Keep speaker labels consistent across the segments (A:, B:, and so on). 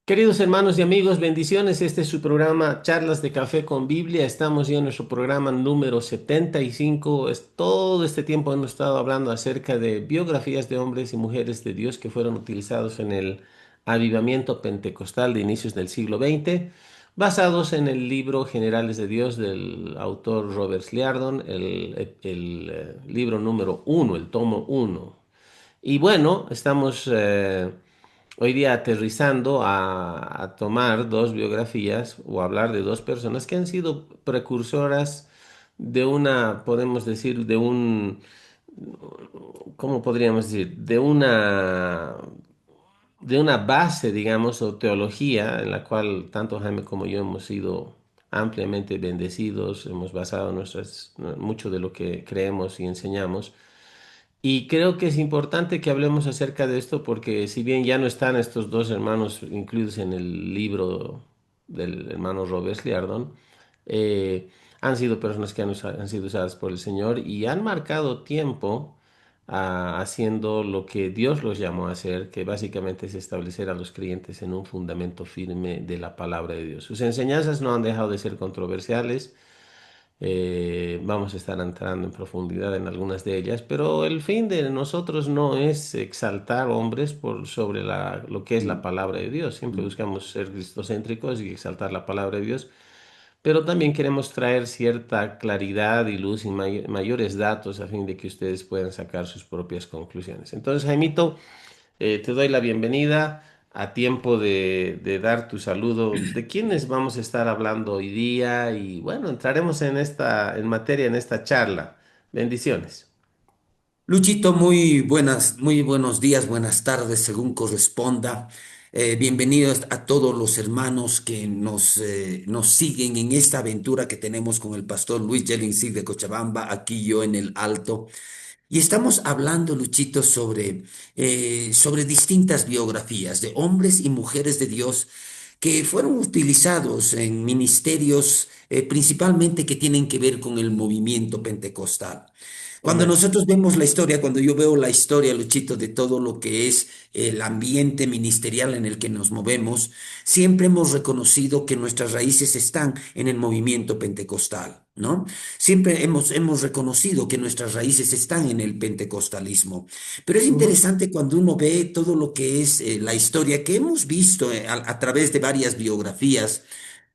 A: Queridos hermanos y amigos, bendiciones. Este es su programa Charlas de Café con Biblia. Estamos ya en nuestro programa número 75. Todo este tiempo hemos estado hablando acerca de biografías de hombres y mujeres de Dios que fueron utilizados en el avivamiento pentecostal de inicios del siglo XX, basados en el libro Generales de Dios del autor Robert Liardon, el libro número uno, el tomo uno. Y bueno, estamos hoy día aterrizando a tomar dos biografías o hablar de dos personas que han sido precursoras de una, podemos decir, ¿cómo podríamos decir? De una base, digamos, o teología en la cual tanto Jaime como yo hemos sido ampliamente bendecidos, hemos basado mucho de lo que creemos y enseñamos. Y creo que es importante que hablemos acerca de esto porque si bien ya no están estos dos hermanos incluidos en el libro del hermano Robert Liardon, eh, han sido personas que han sido usadas por el Señor y han marcado tiempo haciendo lo que Dios los llamó a hacer, que básicamente es establecer a los creyentes en un fundamento firme de la palabra de Dios. Sus enseñanzas no han dejado de ser controversiales. Vamos a estar entrando en profundidad en algunas de ellas, pero el fin de nosotros no es exaltar hombres por sobre lo que es la palabra de Dios. Siempre buscamos ser cristocéntricos y exaltar la palabra de Dios, pero también queremos traer cierta claridad y luz y mayores datos a fin de que ustedes puedan sacar sus propias conclusiones. Entonces, Jaimito, te doy la bienvenida a tiempo de dar tu saludo. ¿De quiénes vamos a estar hablando hoy día? Y bueno, entraremos en materia en esta charla. Bendiciones.
B: Luchito, muy buenos días, buenas tardes, según corresponda. Bienvenidos a todos los hermanos que nos siguen en esta aventura que tenemos con el pastor Luis Jelinsig de Cochabamba, aquí yo en el Alto. Y estamos hablando, Luchito, sobre distintas biografías de hombres y mujeres de Dios que fueron utilizados en ministerios principalmente que tienen que ver con el movimiento pentecostal. Cuando
A: Amén.
B: nosotros vemos la historia, cuando yo veo la historia, Luchito, de todo lo que es el ambiente ministerial en el que nos movemos, siempre hemos reconocido que nuestras raíces están en el movimiento pentecostal, ¿no? Siempre hemos reconocido que nuestras raíces están en el pentecostalismo. Pero es
A: Ujú.
B: interesante cuando uno ve todo lo que es la historia que hemos visto a través de varias biografías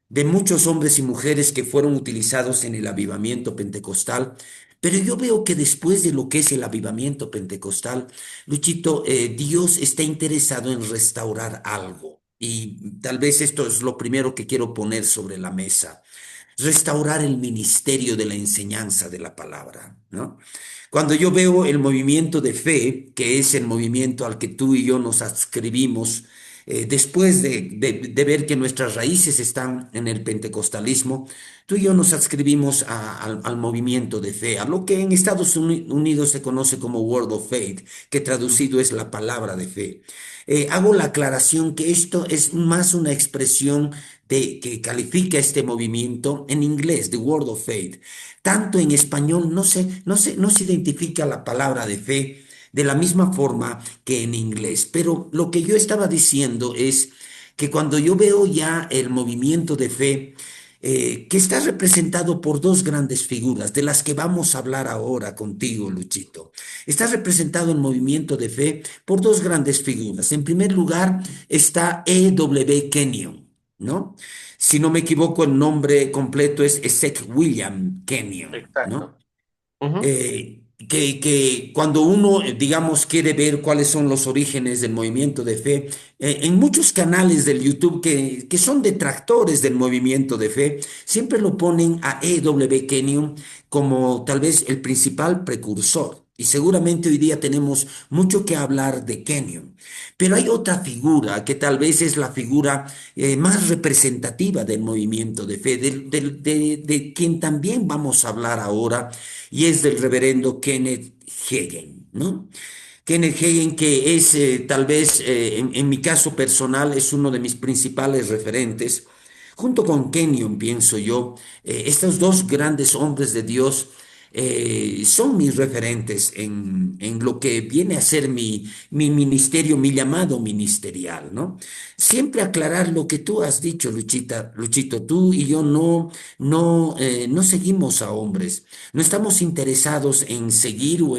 B: de muchos hombres y mujeres que fueron utilizados en el avivamiento pentecostal. Pero yo veo que después de lo que es el avivamiento pentecostal, Luchito, Dios está interesado en restaurar algo. Y tal vez esto es lo primero que quiero poner sobre la mesa. Restaurar el ministerio de la enseñanza de la palabra, ¿no? Cuando yo veo el movimiento de fe, que es el movimiento al que tú y yo nos adscribimos, después de ver que nuestras raíces están en el pentecostalismo, tú y yo nos adscribimos al movimiento de fe, a lo que en Estados Unidos se conoce como Word of Faith, que traducido es la palabra de fe. Hago la aclaración que esto es más una expresión que califica este movimiento en inglés, The Word of Faith. Tanto en español no se identifica la palabra de fe de la misma forma que en inglés. Pero lo que yo estaba diciendo es que cuando yo veo ya el movimiento de fe, que está representado por dos grandes figuras, de las que vamos a hablar ahora contigo, Luchito. Está representado el movimiento de fe por dos grandes figuras. En primer lugar está E. W. Kenyon, ¿no? Si no me equivoco, el nombre completo es Ezek William Kenyon, ¿no?
A: Exacto. Ujú.
B: Que cuando uno, digamos, quiere ver cuáles son los orígenes del movimiento de fe, en muchos canales del YouTube que son detractores del movimiento de fe, siempre lo ponen a E. W. Kenyon como tal vez el principal precursor. Y seguramente hoy día tenemos mucho que hablar de Kenyon. Pero hay otra figura que tal vez es la figura más representativa del movimiento de fe, de quien también vamos a hablar ahora, y es del reverendo Kenneth Hagin, ¿no? Kenneth Hagin, que es tal vez, en mi caso personal, es uno de mis principales referentes. Junto con Kenyon, pienso yo, estos dos grandes hombres de Dios son mis referentes en lo que viene a ser mi ministerio, mi llamado ministerial, ¿no? Siempre aclarar lo que tú has dicho, Luchito, tú y yo no seguimos a hombres, no estamos interesados en seguir o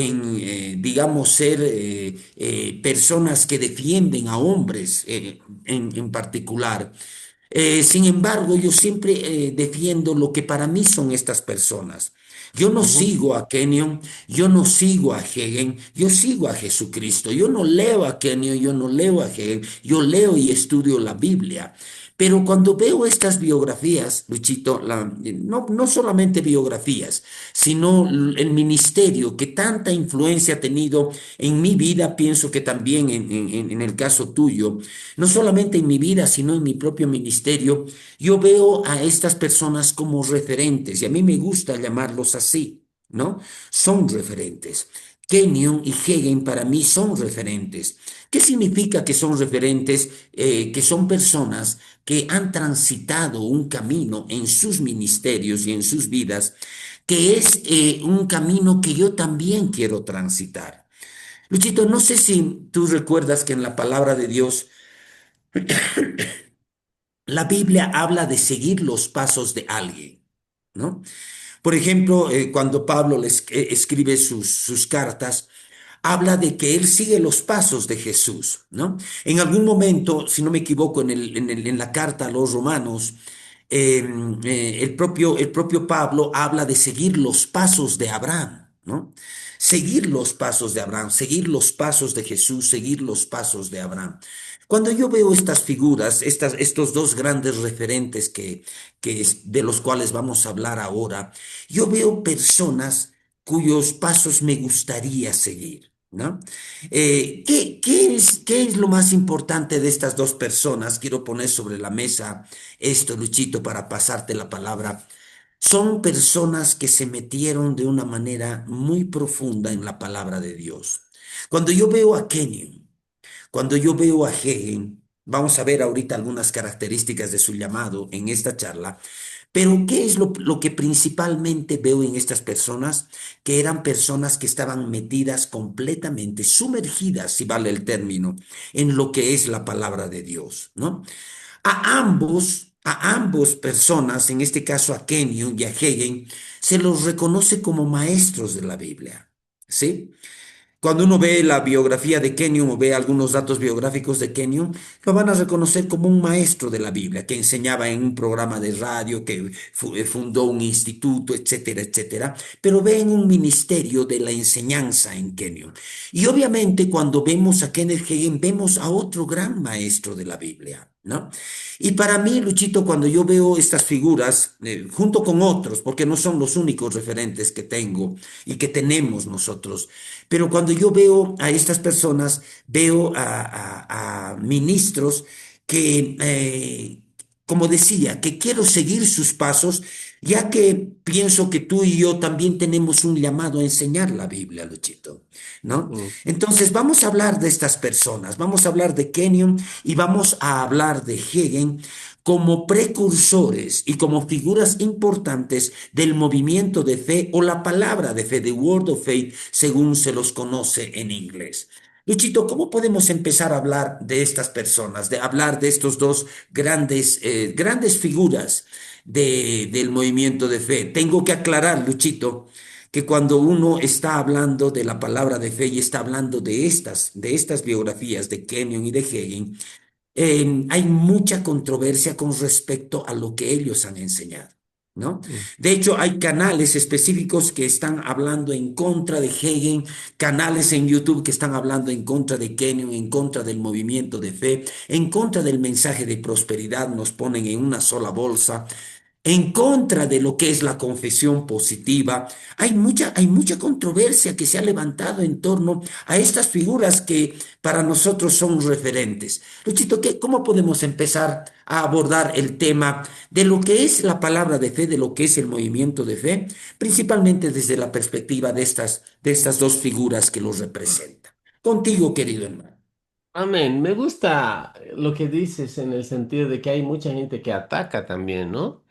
B: en digamos, ser personas que defienden a hombres en particular. Sin embargo, yo siempre defiendo lo que para mí son estas personas. Yo no
A: Ujú.
B: sigo a Kenyon, yo no sigo a Hegel, yo sigo a Jesucristo. Yo no leo a Kenyon, yo no leo a Hegel, yo leo y estudio la Biblia. Pero cuando veo estas biografías, Luchito, no solamente biografías, sino el ministerio que tanta influencia ha tenido en mi vida, pienso que también en el caso tuyo, no solamente en mi vida, sino en mi propio ministerio, yo veo a estas personas como referentes y a mí me gusta llamarlos así, ¿no? Son referentes. Kenyon y Hegel para mí son referentes. ¿Qué significa que son referentes? Que son personas que han transitado un camino en sus ministerios y en sus vidas, que es un camino que yo también quiero transitar. Luchito, no sé si tú recuerdas que en la palabra de Dios, la Biblia habla de seguir los pasos de alguien, ¿no? Por ejemplo, cuando Pablo escribe sus cartas, habla de que él sigue los pasos de Jesús, ¿no? En algún momento, si no me equivoco, en la carta a los romanos, el propio Pablo habla de seguir los pasos de Abraham, ¿no? Seguir los pasos de Abraham, seguir los pasos de Jesús, seguir los pasos de Abraham. Cuando yo veo estas figuras, estos dos grandes referentes de los cuales vamos a hablar ahora, yo veo personas cuyos pasos me gustaría seguir, ¿no? ¿Qué es lo más importante de estas dos personas? Quiero poner sobre la mesa esto, Luchito, para pasarte la palabra. Son personas que se metieron de una manera muy profunda en la palabra de Dios. Cuando yo veo a Kenyon, cuando yo veo a Hegel, vamos a ver ahorita algunas características de su llamado en esta charla, pero ¿qué es lo que principalmente veo en estas personas? Que eran personas que estaban metidas completamente, sumergidas, si vale el término, en lo que es la palabra de Dios, ¿no? A ambos personas, en este caso a Kenyon y a Hegel, se los reconoce como maestros de la Biblia, ¿sí? Cuando uno ve la biografía de Kenyon o ve algunos datos biográficos de Kenyon, lo van a reconocer como un maestro de la Biblia, que enseñaba en un programa de radio, que fundó un instituto, etcétera, etcétera. Pero ven un ministerio de la enseñanza en Kenyon. Y obviamente cuando vemos a Kenneth Hagin, vemos a otro gran maestro de la Biblia, ¿no? Y para mí, Luchito, cuando yo veo estas figuras, junto con otros, porque no son los únicos referentes que tengo y que tenemos nosotros, pero cuando yo veo a estas personas, veo a ministros que, como decía, que quiero seguir sus pasos, ya que pienso que tú y yo también tenemos un llamado a enseñar la Biblia, Luchito, ¿no?
A: Mm.
B: Entonces, vamos a hablar de estas personas, vamos a hablar de Kenyon y vamos a hablar de Hegel como precursores y como figuras importantes del movimiento de fe o la palabra de fe, the word of faith, según se los conoce en inglés. Luchito, ¿cómo podemos empezar a hablar de estas personas, de hablar de estos dos grandes figuras del movimiento de fe? Tengo que aclarar, Luchito, que cuando uno está hablando de la palabra de fe y está hablando de estas biografías de Kenyon y de Hagin, hay mucha controversia con respecto a lo que ellos han enseñado, ¿no?
A: Mm.
B: De hecho, hay canales específicos que están hablando en contra de Hegel, canales en YouTube que están hablando en contra de Kenyon, en contra del movimiento de fe, en contra del mensaje de prosperidad, nos ponen en una sola bolsa, en contra de lo que es la confesión positiva. Hay mucha controversia que se ha levantado en torno a estas figuras que para nosotros son referentes. Luchito, ¿cómo podemos empezar a abordar el tema de lo que es la palabra de fe, de lo que es el movimiento de fe, principalmente desde la perspectiva de estas dos figuras que los representan? Contigo, querido hermano.
A: Amén. Me gusta lo que dices en el sentido de que hay mucha gente que ataca también, ¿no?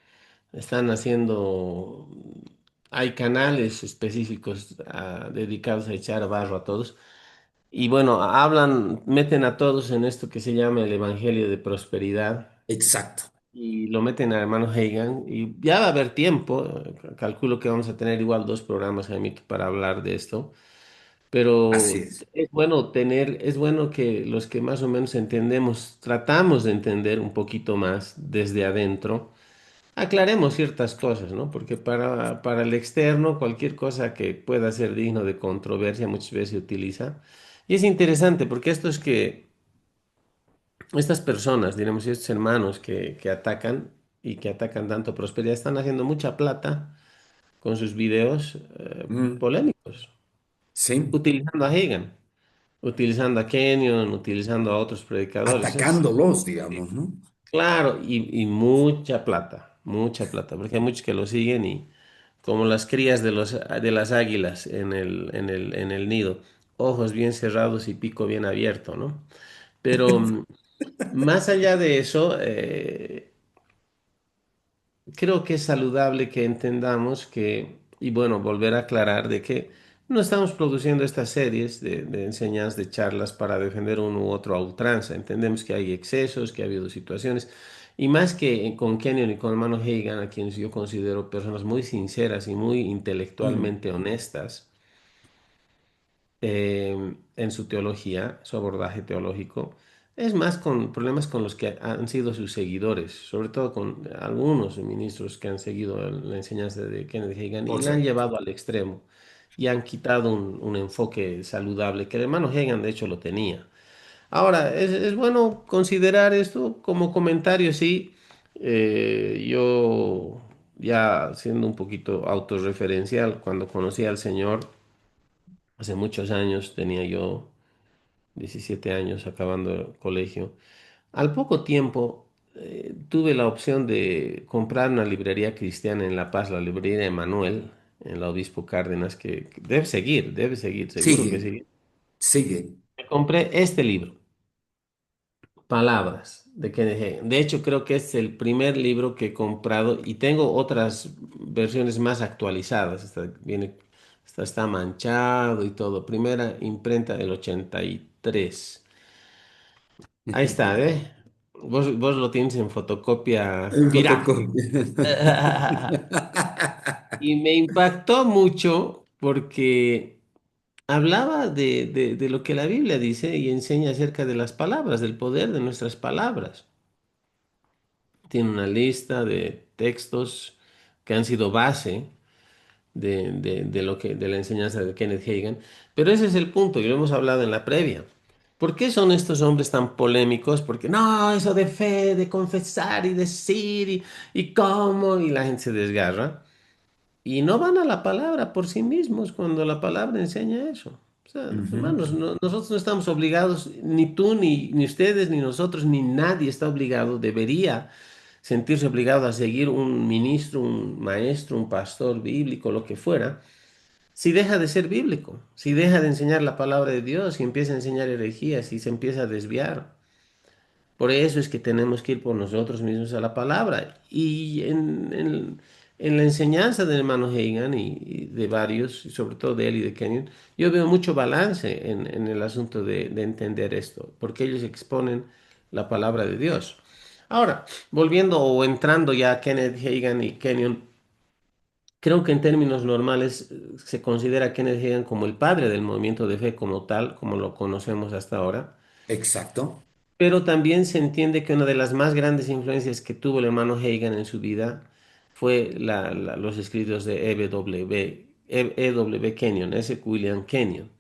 A: Están haciendo hay canales específicos dedicados a echar barro a todos. Y bueno, hablan, meten a todos en esto que se llama el Evangelio de Prosperidad
B: Exacto,
A: y lo meten a hermano Hagan y ya va a haber tiempo, calculo que vamos a tener igual dos programas, Jaime, para hablar de esto,
B: así
A: pero
B: es.
A: es bueno tener, es bueno que los que más o menos entendemos, tratamos de entender un poquito más desde adentro, aclaremos ciertas cosas, ¿no? Porque para el externo cualquier cosa que pueda ser digno de controversia muchas veces se utiliza. Y es interesante porque esto es que estas personas, diremos, y estos hermanos que atacan y que atacan tanto prosperidad, están haciendo mucha plata con sus videos
B: Mm,
A: polémicos,
B: sí,
A: utilizando a Hagan, utilizando a Kenyon, utilizando a otros predicadores. Es
B: atacándolos, digamos, ¿no?
A: claro, y mucha plata, porque hay muchos que lo siguen y como las crías de las águilas en el nido, ojos bien cerrados y pico bien abierto, ¿no? Pero más allá de eso, creo que es saludable que entendamos que, y bueno, volver a aclarar de que no estamos produciendo estas series de enseñanzas, de charlas para defender uno u otro a ultranza. Entendemos que hay excesos, que ha habido situaciones, y más que con Kenyon y con hermano Hagan, a quienes yo considero personas muy sinceras y muy
B: Mm,
A: intelectualmente honestas, en su teología, su abordaje teológico, es más con problemas con los que han sido sus seguidores, sobre todo con algunos ministros que han seguido la enseñanza de Kenneth Hagin y la han
B: correcto.
A: llevado al extremo y han quitado un enfoque saludable que el hermano Hagin de hecho lo tenía. Ahora, es bueno considerar esto como comentario, sí. Yo ya siendo un poquito autorreferencial, cuando conocí al Señor, hace muchos años, tenía yo 17 años acabando el colegio. Al poco tiempo tuve la opción de comprar una librería cristiana en La Paz, la librería Emanuel, en la Obispo Cárdenas, que debe seguir, seguro que
B: Sigue,
A: sigue.
B: sigue.
A: Me compré este libro, Palabras, de Kenneth Hagin. De hecho, creo que es el primer libro que he comprado y tengo otras versiones más actualizadas. Está manchado y todo. Primera imprenta del 83. Ahí está, ¿eh? Vos lo tienes en fotocopia
B: En
A: pirata.
B: fotocopia.
A: Y me impactó mucho porque hablaba de lo que la Biblia dice y enseña acerca de las palabras, del poder de nuestras palabras. Tiene una lista de textos que han sido base de lo que, de la enseñanza de Kenneth Hagin. Pero ese es el punto, y lo hemos hablado en la previa. ¿Por qué son estos hombres tan polémicos? Porque no, eso de fe, de confesar y decir y cómo, y la gente se desgarra. Y no van a la palabra por sí mismos cuando la palabra enseña eso. O sea,
B: Ujú.
A: hermanos, nosotros no estamos obligados, ni tú, ni ustedes, ni nosotros, ni nadie está obligado, debería sentirse obligado a seguir un ministro, un maestro, un pastor bíblico, lo que fuera, si deja de ser bíblico, si deja de enseñar la palabra de Dios y empieza a enseñar herejías y se empieza a desviar. Por eso es que tenemos que ir por nosotros mismos a la palabra. Y en la enseñanza del hermano Hagan y de varios, y sobre todo de él y de Kenyon, yo veo mucho balance en el asunto de entender esto, porque ellos exponen la palabra de Dios. Ahora, volviendo o entrando ya a Kenneth Hagan y Kenyon, creo que en términos normales se considera a Kenneth Hagin como el padre del movimiento de fe como tal, como lo conocemos hasta ahora.
B: Exacto,
A: Pero también se entiende que una de las más grandes influencias que tuvo el hermano Hagan en su vida fue los escritos de E. W. Kenyon, S. William Kenyon,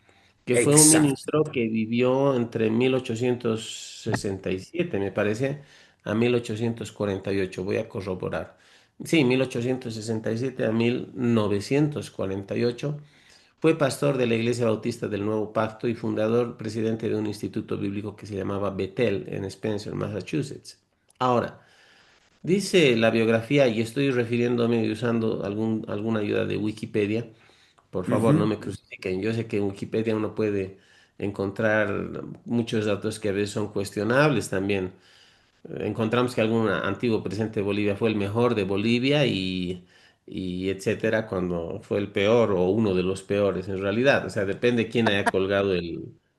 A: que fue un
B: exacto.
A: ministro que vivió entre 1867, me parece, a 1848. Voy a corroborar. Sí, 1867 a 1948. Fue pastor de la Iglesia Bautista del Nuevo Pacto y fundador, presidente de un instituto bíblico que se llamaba Bethel en Spencer, Massachusetts. Ahora, dice la biografía, y estoy refiriéndome y usando alguna ayuda de Wikipedia, por favor, no
B: Ujú.
A: me crucifiquen. Yo sé que en Wikipedia uno puede encontrar muchos datos que a veces son cuestionables también. Encontramos que algún antiguo presidente de Bolivia fue el mejor de Bolivia y y etcétera, cuando fue el peor o uno de los peores en realidad. O sea, depende quién haya colgado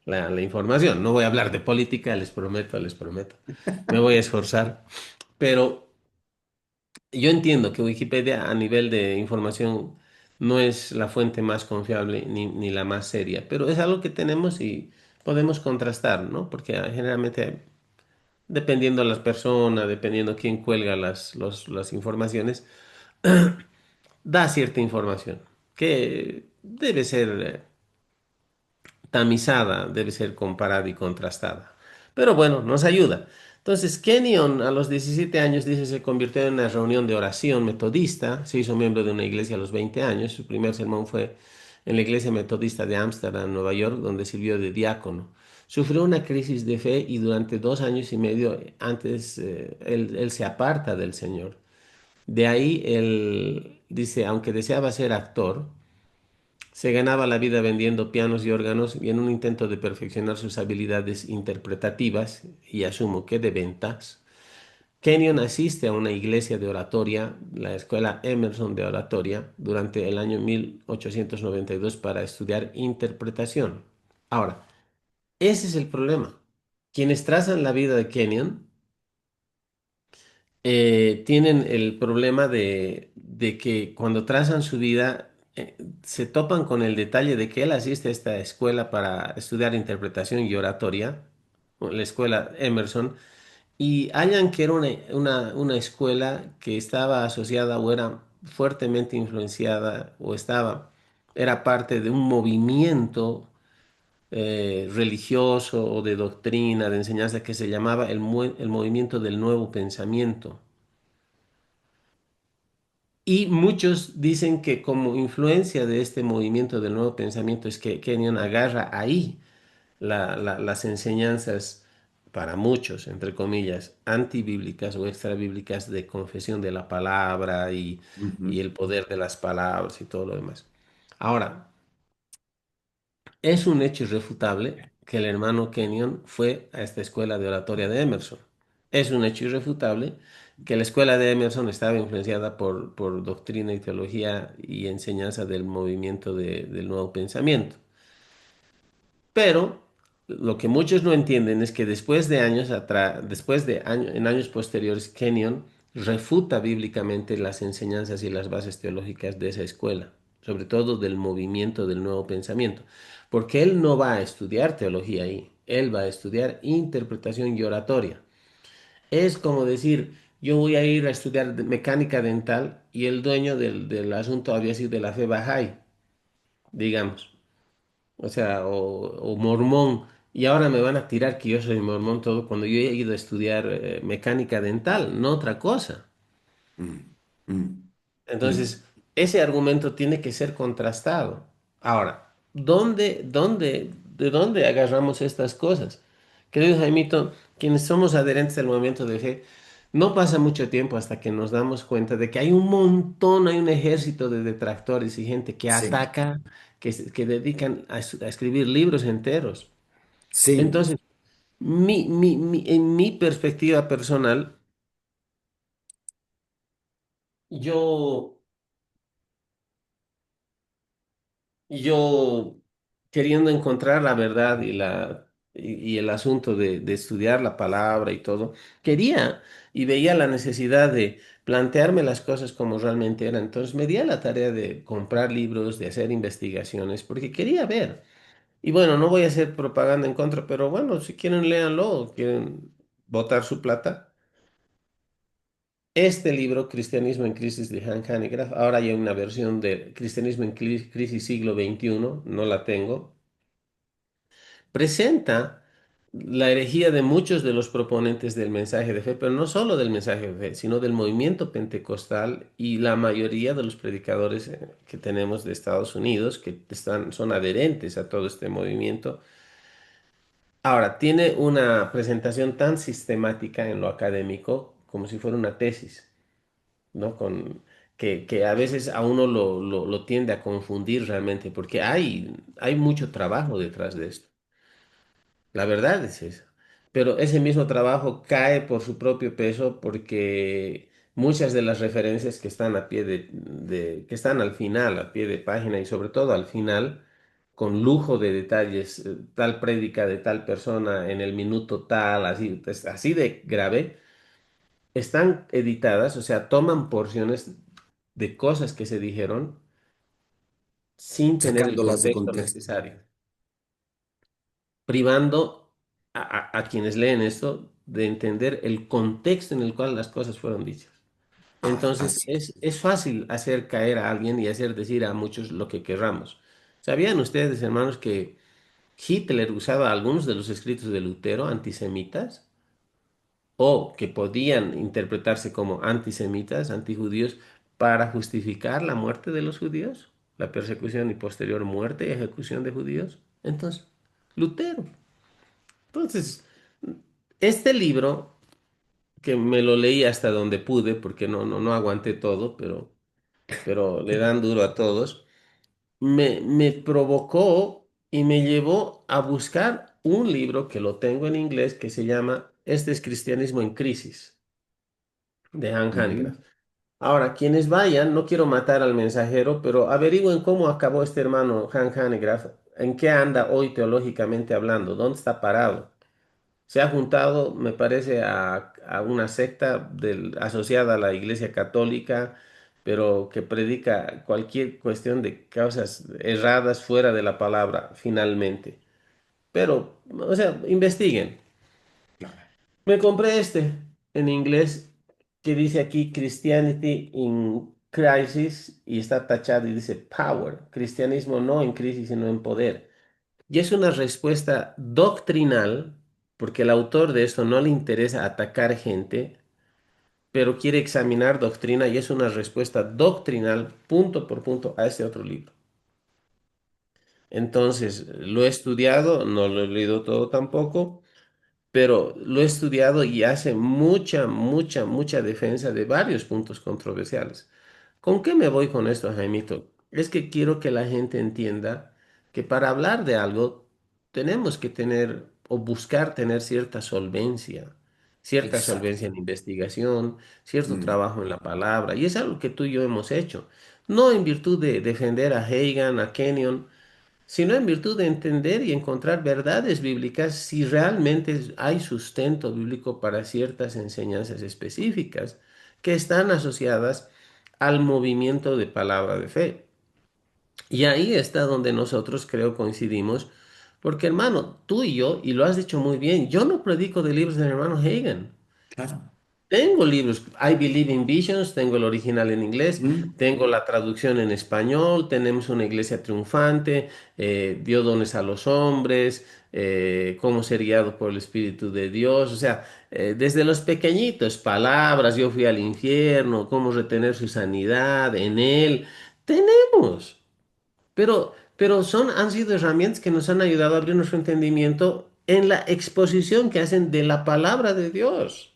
A: la información. No voy a hablar de política, les prometo, les prometo. Me voy a esforzar. Pero yo entiendo que Wikipedia a nivel de información no es la fuente más confiable ni la más seria, pero es algo que tenemos y podemos contrastar, ¿no? Porque generalmente, dependiendo de las personas, dependiendo quién cuelga las informaciones, da cierta información que debe ser tamizada, debe ser comparada y contrastada. Pero bueno, nos ayuda. Entonces, Kenyon a los 17 años, dice, se convirtió en una reunión de oración metodista, se hizo miembro de una iglesia a los 20 años, su primer sermón fue en la iglesia metodista de Ámsterdam, Nueva York, donde sirvió de diácono. Sufrió una crisis de fe y durante 2 años y medio antes él se aparta del Señor. De ahí él dice, aunque deseaba ser actor, se ganaba la vida vendiendo pianos y órganos y en un intento de perfeccionar sus habilidades interpretativas, y asumo que de ventas, Kenyon asiste a una iglesia de oratoria, la escuela Emerson de oratoria, durante el año 1892 para estudiar interpretación. Ahora, ese es el problema. Quienes trazan la vida de Kenyon tienen el problema de que cuando trazan su vida se topan con el detalle de que él asiste a esta escuela para estudiar interpretación y oratoria, o la escuela Emerson, y hallan que era una escuela que estaba asociada o era fuertemente influenciada o era parte de un movimiento religioso o de doctrina, de enseñanza que se llamaba el movimiento del nuevo pensamiento. Y muchos dicen que como influencia de este movimiento del nuevo pensamiento es que Kenyon agarra ahí las enseñanzas, para muchos, entre comillas, antibíblicas o extrabíblicas de confesión de la palabra y
B: Ujú,
A: el poder de las palabras y todo lo demás. Ahora, es un hecho irrefutable que el hermano Kenyon fue a esta escuela de oratoria de Emerson. Es un hecho irrefutable que la escuela de Emerson estaba influenciada por doctrina y teología y enseñanza del movimiento del nuevo pensamiento. Pero lo que muchos no entienden es que después de años atrás, en años posteriores, Kenyon refuta bíblicamente las enseñanzas y las bases teológicas de esa escuela, sobre todo del movimiento del nuevo pensamiento, porque él no va a estudiar teología ahí, él va a estudiar interpretación y oratoria. Es como decir, yo voy a ir a estudiar mecánica dental y el dueño del asunto había sido de la fe Bahá'í, digamos, o sea, o mormón, y ahora me van a tirar que yo soy mormón todo cuando yo he ido a estudiar mecánica dental, no otra cosa.
B: mm, mm, mm.
A: Entonces, ese argumento tiene que ser contrastado. Ahora, de dónde agarramos estas cosas? Querido Jaimito, quienes somos adherentes al movimiento de fe, no pasa mucho tiempo hasta que nos damos cuenta de que hay un montón, hay un ejército de detractores y gente que
B: Sí,
A: ataca, que dedican a escribir libros enteros.
B: sí,
A: Entonces, en mi perspectiva personal, yo yo queriendo encontrar la verdad y el asunto de estudiar la palabra y todo, quería y veía la necesidad de plantearme las cosas como realmente eran. Entonces me di a la tarea de comprar libros, de hacer investigaciones, porque quería ver. Y bueno, no voy a hacer propaganda en contra, pero bueno, si quieren, léanlo, quieren botar su plata. Este libro, Cristianismo en Crisis de Hank Hanegraaff, ahora hay una versión de Cristianismo en Crisis siglo XXI, no la tengo, presenta la herejía de muchos de los proponentes del mensaje de fe, pero no solo del mensaje de fe, sino del movimiento pentecostal y la mayoría de los predicadores que tenemos de Estados Unidos, que son adherentes a todo este movimiento. Ahora, tiene una presentación tan sistemática en lo académico como si fuera una tesis, ¿no? Que a veces a uno lo tiende a confundir realmente, porque hay mucho trabajo detrás de esto. La verdad es esa. Pero ese mismo trabajo cae por su propio peso porque muchas de las referencias que están a pie que están al final, a pie de página y sobre todo al final, con lujo de detalles, tal prédica de tal persona en el minuto tal, así, pues, así de grave, están editadas, o sea, toman porciones de cosas que se dijeron sin tener el
B: sacándolas de
A: contexto
B: contexto.
A: necesario, privando a quienes leen esto de entender el contexto en el cual las cosas fueron dichas. Entonces,
B: Así.
A: es fácil hacer caer a alguien y hacer decir a muchos lo que querramos. ¿Sabían ustedes, hermanos, que Hitler usaba algunos de los escritos de Lutero antisemitas o que podían interpretarse como antisemitas, antijudíos, para justificar la muerte de los judíos, la persecución y posterior muerte y ejecución de judíos? Entonces, Lutero. Entonces, este libro, que me lo leí hasta donde pude, porque no aguanté todo, pero le dan duro a todos, me provocó y me llevó a buscar un libro que lo tengo en inglés que se llama Este es Cristianismo en Crisis, de Han
B: Ujú.
A: Hanegraaff. Ahora, quienes vayan, no quiero matar al mensajero, pero averigüen cómo acabó este hermano Han Hanegraaff, en qué anda hoy teológicamente hablando, dónde está parado. Se ha juntado, me parece, a una secta asociada a la Iglesia Católica, pero que predica cualquier cuestión de causas erradas fuera de la palabra, finalmente. Pero, o sea, investiguen.
B: Claro.
A: Me compré este en inglés que dice aquí Christianity in Crisis y está tachado y dice Power, cristianismo no en crisis, sino en poder. Y es una respuesta doctrinal, porque el autor de esto no le interesa atacar gente, pero quiere examinar doctrina y es una respuesta doctrinal, punto por punto, a este otro libro. Entonces, lo he estudiado, no lo he leído todo tampoco, pero lo he estudiado y hace mucha defensa de varios puntos controversiales. ¿Con qué me voy con esto, Jaimito? Es que quiero que la gente entienda que para hablar de algo tenemos que tener o buscar tener cierta
B: Exacto.
A: solvencia en investigación, cierto
B: Mm.
A: trabajo en la palabra, y es algo que tú y yo hemos hecho, no en virtud de defender a Hagan, a Kenyon, sino en virtud de entender y encontrar verdades bíblicas si realmente hay sustento bíblico para ciertas enseñanzas específicas que están asociadas al movimiento de palabra de fe. Y ahí está donde nosotros creo coincidimos, porque hermano, tú y yo, y lo has dicho muy bien, yo no predico de libros del hermano Hagan.
B: Claro.
A: Tengo libros, I Believe in Visions, tengo el original en inglés,
B: Mm.
A: tengo la traducción en español, tenemos una iglesia triunfante, dio dones a los hombres, cómo ser guiado por el Espíritu de Dios, o sea, desde los pequeñitos, palabras, yo fui al infierno, cómo retener su sanidad en él, tenemos, pero han sido herramientas que nos han ayudado a abrir nuestro entendimiento en la exposición que hacen de la palabra de Dios.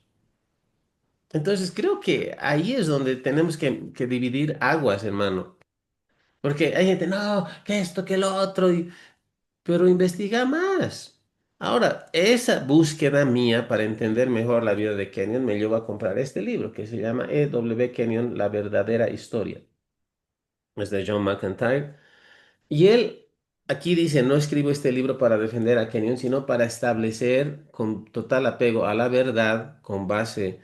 A: Entonces creo que ahí es donde tenemos que dividir aguas, hermano. Porque hay gente, no, que esto, que lo otro, pero investiga más. Ahora, esa búsqueda mía para entender mejor la vida de Kenyon me llevó a comprar este libro que se llama W. Kenyon, La verdadera historia. Es de John McIntyre. Y él aquí dice, no escribo este libro para defender a Kenyon, sino para establecer con total apego a la verdad, con base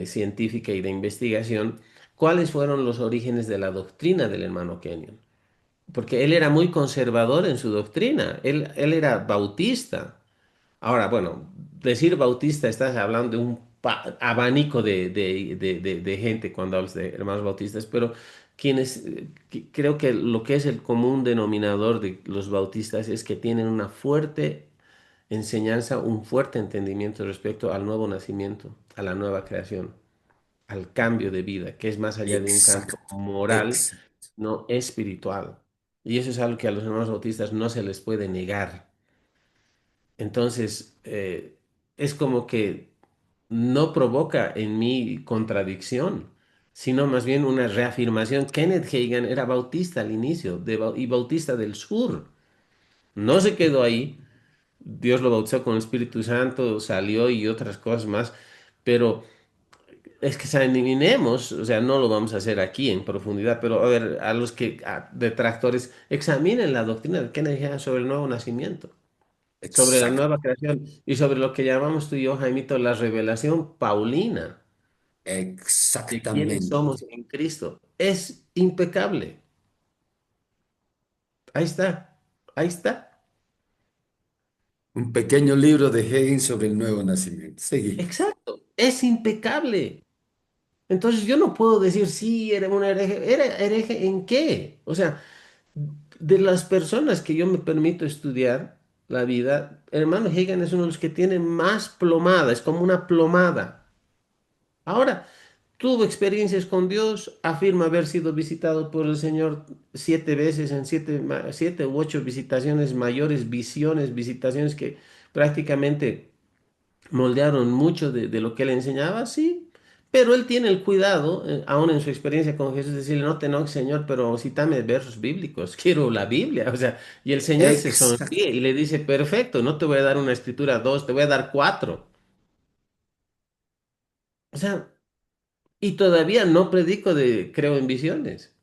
A: científica y de investigación, cuáles fueron los orígenes de la doctrina del hermano Kenyon. Porque él era muy conservador en su doctrina, él era bautista. Ahora, bueno, decir bautista, estás hablando de un abanico de gente cuando hablas de hermanos bautistas, pero creo que lo que es el común denominador de los bautistas es que tienen una fuerte enseñanza, un fuerte entendimiento respecto al nuevo nacimiento, a la nueva creación, al cambio de vida, que es más allá de un cambio
B: Exacto.
A: moral,
B: Exacto.
A: no espiritual. Y eso es algo que a los hermanos bautistas no se les puede negar. Entonces, es como que no provoca en mí contradicción, sino más bien una reafirmación. Kenneth Hagin era bautista al inicio y bautista del sur. No se quedó ahí. Dios lo bautizó con el Espíritu Santo, salió y otras cosas más. Pero es que examinemos, o sea, no lo vamos a hacer aquí en profundidad, pero a ver, a los que detractores examinen la doctrina de Kenneth Hagin sobre el nuevo nacimiento, sobre la
B: Exact,
A: nueva creación y sobre lo que llamamos tú y yo, Jaimito, la revelación paulina de quiénes
B: exactamente.
A: somos en Cristo. Es impecable. Ahí está, ahí está.
B: Un pequeño libro de Hegel sobre el nuevo nacimiento. Seguí.
A: Exacto, es impecable. Entonces yo no puedo decir, sí, era un hereje. ¿Era hereje en qué? O sea, de las personas que yo me permito estudiar la vida, hermano Hagen es uno de los que tiene más plomada, es como una plomada. Ahora, tuvo experiencias con Dios, afirma haber sido visitado por el Señor 7 veces en 7 u 8 visitaciones mayores, visiones, visitaciones que prácticamente moldearon mucho de lo que él enseñaba, sí, pero él tiene el cuidado, aún en su experiencia con Jesús, decirle, no te enojes, Señor, pero cítame versos bíblicos, quiero la Biblia, o sea, y el Señor se
B: Exacto.
A: sonríe y le dice, perfecto, no te voy a dar una escritura dos, te voy a dar cuatro. O sea, y todavía no predico de creo en visiones.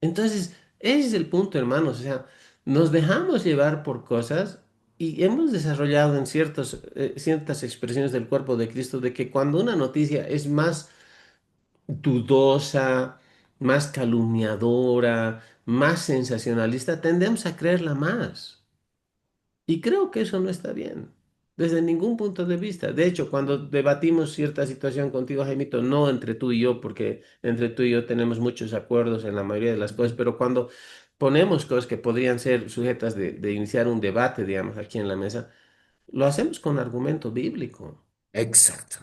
A: Entonces, ese es el punto, hermanos, o sea, nos dejamos llevar por cosas. Y hemos desarrollado en ciertas expresiones del cuerpo de Cristo de que cuando una noticia es más dudosa, más calumniadora, más sensacionalista, tendemos a creerla más. Y creo que eso no está bien, desde ningún punto de vista. De hecho, cuando debatimos cierta situación contigo, Jaimito, no entre tú y yo, porque entre tú y yo tenemos muchos acuerdos en la mayoría de las cosas, pero cuando ponemos cosas que podrían ser sujetas de iniciar un debate, digamos, aquí en la mesa, lo hacemos con argumento bíblico.
B: Exacto.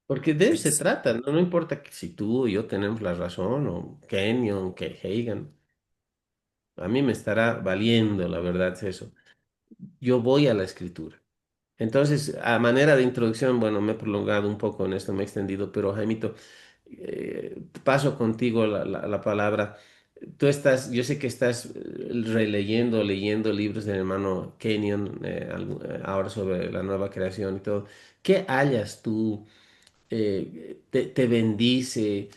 A: Porque de eso se
B: Ex-
A: trata, no, no importa que si tú y yo tenemos la razón, o Kenyon, que Hagan, a mí me estará valiendo, la verdad es eso. Yo voy a la escritura. Entonces, a manera de introducción, bueno, me he prolongado un poco en esto, me he extendido, pero Jaimito, paso contigo la palabra. Tú estás, yo sé que estás releyendo, leyendo libros del hermano Kenyon, ahora sobre la nueva creación y todo. ¿Qué hallas tú? Te bendice.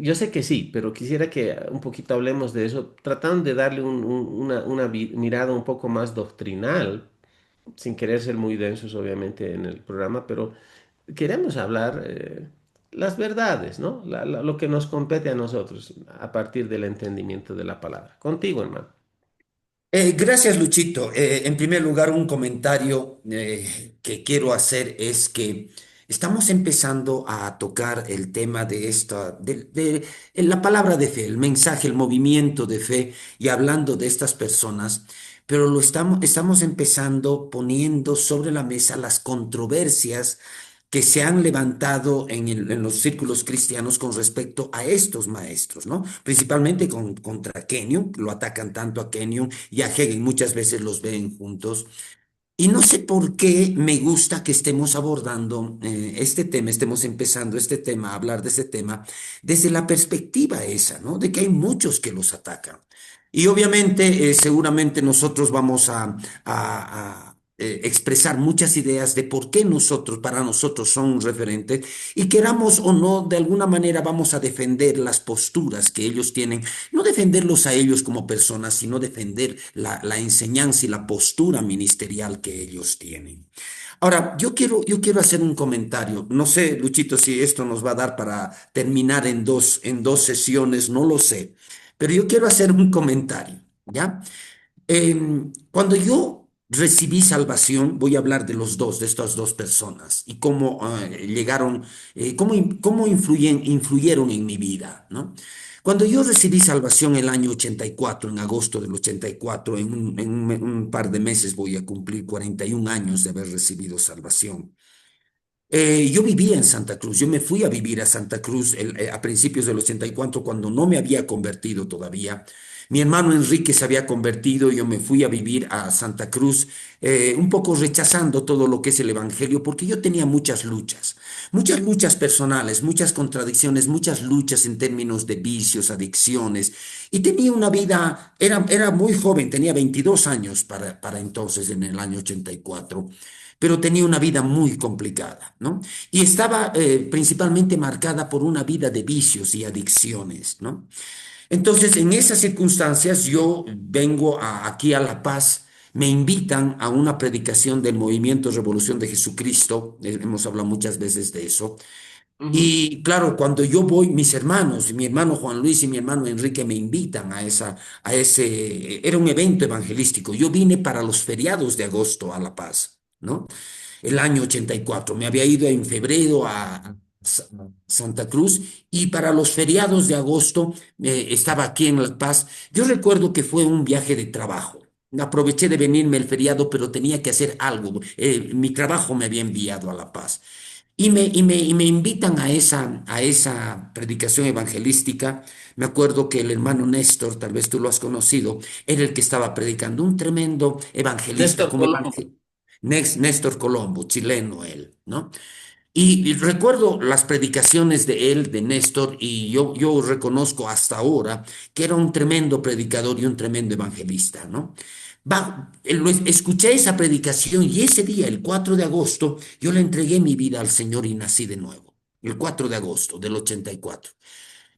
A: Yo sé que sí, pero quisiera que un poquito hablemos de eso, tratando de darle una mirada un poco más doctrinal, sin querer ser muy densos, obviamente, en el programa, pero queremos hablar las verdades, ¿no? Lo que nos compete a nosotros a partir del entendimiento de la palabra. Contigo, hermano.
B: Gracias, Luchito. En primer lugar, un comentario que quiero hacer es que estamos empezando a tocar el tema de la palabra de fe, el mensaje, el movimiento de fe y hablando de estas personas, pero estamos empezando poniendo sobre la mesa las controversias que se han levantado en los círculos cristianos con respecto a estos maestros, ¿no? Principalmente contra Kenyon, lo atacan tanto a Kenyon y a Hegel, muchas veces los ven juntos. Y no sé por qué me gusta que estemos abordando este tema, estemos empezando este tema, a hablar de este tema, desde la perspectiva esa, ¿no? De que hay muchos que los atacan. Y obviamente, seguramente nosotros vamos a expresar muchas ideas de por qué nosotros, para nosotros son referentes, y queramos o no, de alguna manera vamos a defender las posturas que ellos tienen, no defenderlos a ellos como personas, sino defender la enseñanza y la postura ministerial que ellos tienen. Ahora, yo quiero hacer un comentario. No sé, Luchito, si esto nos va a dar para terminar en dos sesiones, no lo sé. Pero yo quiero hacer un comentario, ¿ya? Cuando yo recibí salvación, voy a hablar de los dos, de estas dos personas y cómo llegaron, cómo influyeron en mi vida, ¿no? Cuando yo recibí salvación el año 84, en agosto del 84, en un par de meses voy a cumplir 41 años de haber recibido salvación. Yo vivía en Santa Cruz, yo me fui a vivir a Santa Cruz a principios del 84 cuando no me había convertido todavía. Mi hermano Enrique se había convertido, yo me fui a vivir a Santa Cruz, un poco rechazando todo lo que es el Evangelio, porque yo tenía muchas luchas personales, muchas contradicciones, muchas luchas en términos de vicios, adicciones, y tenía una vida, era muy joven, tenía 22 años para entonces, en el año 84. pero tenía una vida muy complicada, ¿no? Y estaba principalmente marcada por una vida de vicios y adicciones, ¿no? Entonces, en esas circunstancias, yo vengo aquí a La Paz, me invitan a una predicación del Movimiento Revolución de Jesucristo, hemos hablado muchas veces de eso,
A: Ujú.
B: y claro, cuando yo voy, mis hermanos, mi hermano Juan Luis y mi hermano Enrique me invitan a ese, era un evento evangelístico. Yo vine para los feriados de agosto a La Paz, ¿no? El año 84. Me había ido en febrero a Santa Cruz y para los feriados de agosto estaba aquí en La Paz. Yo recuerdo que fue un viaje de trabajo. Aproveché de venirme el feriado, pero tenía que hacer algo. Mi trabajo me había enviado a La Paz. Y me invitan a esa predicación evangelística. Me acuerdo que el hermano Néstor, tal vez tú lo has conocido, era el que estaba predicando, un tremendo evangelista,
A: Néstor
B: como
A: Colombo.
B: Néstor Colombo, chileno él, ¿no? Y recuerdo las predicaciones de él, de Néstor, y yo reconozco hasta ahora que era un tremendo predicador y un tremendo evangelista, ¿no? Escuché esa predicación y ese día, el 4 de agosto, yo le entregué mi vida al Señor y nací de nuevo, el 4 de agosto del 84.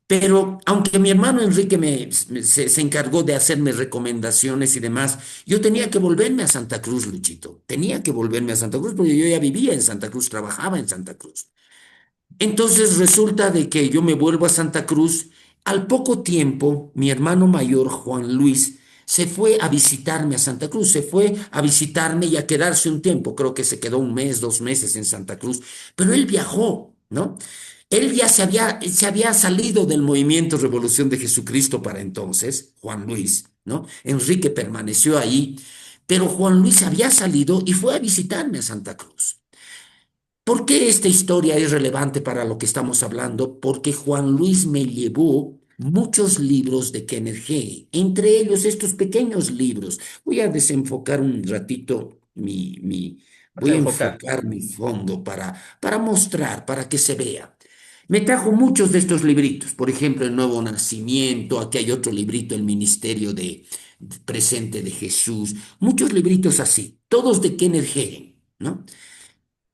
B: Pero aunque mi hermano Enrique se encargó de hacerme recomendaciones y demás, yo tenía que volverme a Santa Cruz, Luchito. Tenía que volverme a Santa Cruz porque yo ya vivía en Santa Cruz, trabajaba en Santa Cruz. Entonces resulta de que yo me vuelvo a Santa Cruz. Al poco tiempo, mi hermano mayor, Juan Luis, se fue a visitarme a Santa Cruz, se fue a visitarme y a quedarse un tiempo. Creo que se quedó un mes, 2 meses en Santa Cruz, pero él viajó, ¿no? Él ya se había salido del movimiento Revolución de Jesucristo para entonces, Juan Luis, ¿no? Enrique permaneció ahí, pero Juan Luis había salido y fue a visitarme a Santa Cruz. ¿Por qué esta historia es relevante para lo que estamos hablando? Porque Juan Luis me llevó muchos libros de Kenneth Hagin, entre ellos estos pequeños libros. Voy a desenfocar un ratito
A: Vas a
B: voy a
A: enfocar.
B: enfocar mi fondo para mostrar, para que se vea. Me trajo muchos de estos libritos, por ejemplo, El Nuevo Nacimiento, aquí hay otro librito, El Ministerio Presente de Jesús, muchos libritos así, todos de Kenneth Hagin, ¿no?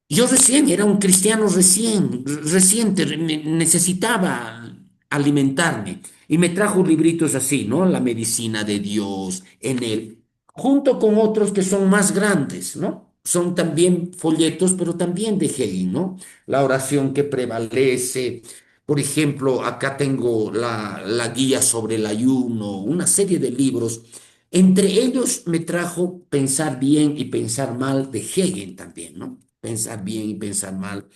B: Yo recién era un cristiano reciente, necesitaba alimentarme y me trajo libritos así, ¿no? La medicina de Dios en él, junto con otros que son más grandes, ¿no? Son también folletos, pero también de Hegel, ¿no? La oración que prevalece. Por ejemplo, acá tengo la guía sobre el ayuno, una serie de libros. Entre ellos me trajo Pensar bien y pensar mal de Hegel también, ¿no? Pensar bien y pensar mal.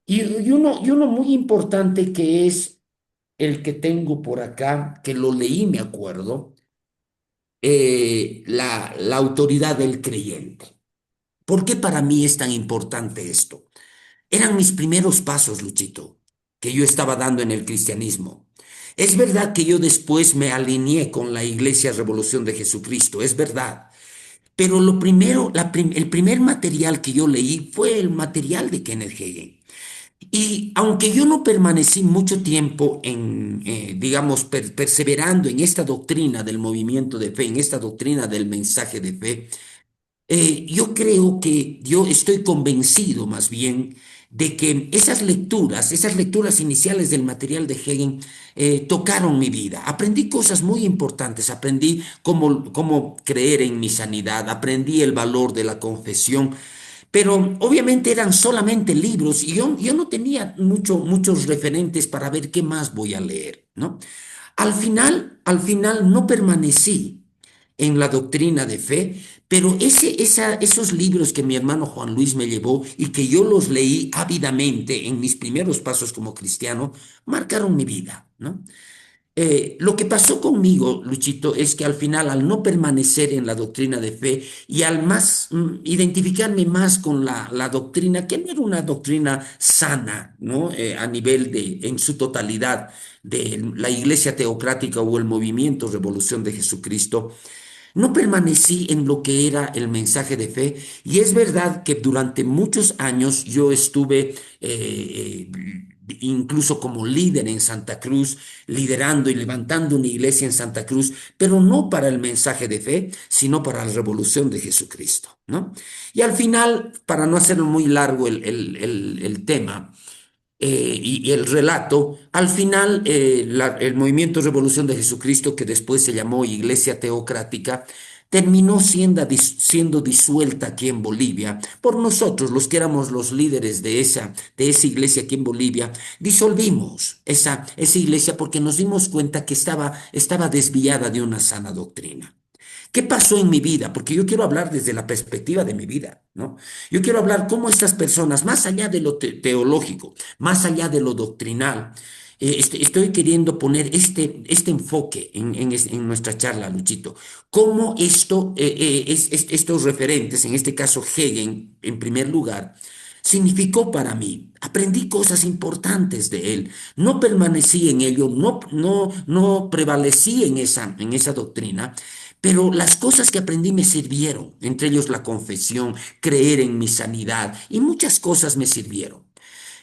B: Y uno muy importante que es el que tengo por acá, que lo leí, me acuerdo, la autoridad del creyente. ¿Por qué para mí es tan importante esto? Eran mis primeros pasos, Luchito, que yo estaba dando en el cristianismo. Es verdad que yo después me alineé con la Iglesia Revolución de Jesucristo, es verdad. Pero lo primero, el primer material que yo leí fue el material de Kenneth Hagin. Y aunque yo no permanecí mucho tiempo digamos, perseverando en esta doctrina del movimiento de fe, en esta doctrina del mensaje de fe, yo creo que yo estoy convencido más bien de que esas lecturas iniciales del material de Hegel tocaron mi vida. Aprendí cosas muy importantes, aprendí cómo creer en mi sanidad, aprendí el valor de la confesión, pero obviamente eran solamente libros y yo no tenía muchos referentes para ver qué más voy a leer, ¿no? Al final no permanecí en la doctrina de fe, pero esos libros que mi hermano Juan Luis me llevó y que yo los leí ávidamente en mis primeros pasos como cristiano, marcaron mi vida, ¿no? Lo que pasó conmigo, Luchito, es que al final, al no permanecer en la doctrina de fe y al más identificarme más con la doctrina, que no era una doctrina sana, ¿no? A nivel en su totalidad, de la Iglesia Teocrática o el movimiento Revolución de Jesucristo, no permanecí en lo que era el mensaje de fe y es verdad que durante muchos años yo estuve incluso como líder en Santa Cruz, liderando y levantando una iglesia en Santa Cruz, pero no para el mensaje de fe, sino para la revolución de Jesucristo, ¿no? Y al final, para no hacerlo muy largo el tema, y el relato, al final el movimiento Revolución de Jesucristo, que después se llamó Iglesia Teocrática, terminó siendo disuelta aquí en Bolivia por nosotros, los que éramos los líderes de esa iglesia aquí en Bolivia. Disolvimos esa iglesia porque nos dimos cuenta que estaba desviada de una sana doctrina. ¿Qué pasó en mi vida? Porque yo quiero hablar desde la perspectiva de mi vida, ¿no? Yo quiero hablar cómo estas personas, más allá de lo teológico, más allá de lo doctrinal, estoy queriendo poner este enfoque en nuestra charla, Luchito. Cómo estos referentes, en este caso Hegel, en primer lugar, significó para mí. Aprendí cosas importantes de él. No permanecí en ello, no prevalecí en esa doctrina, pero las cosas que aprendí me sirvieron, entre ellos la confesión, creer en mi sanidad y muchas cosas me sirvieron.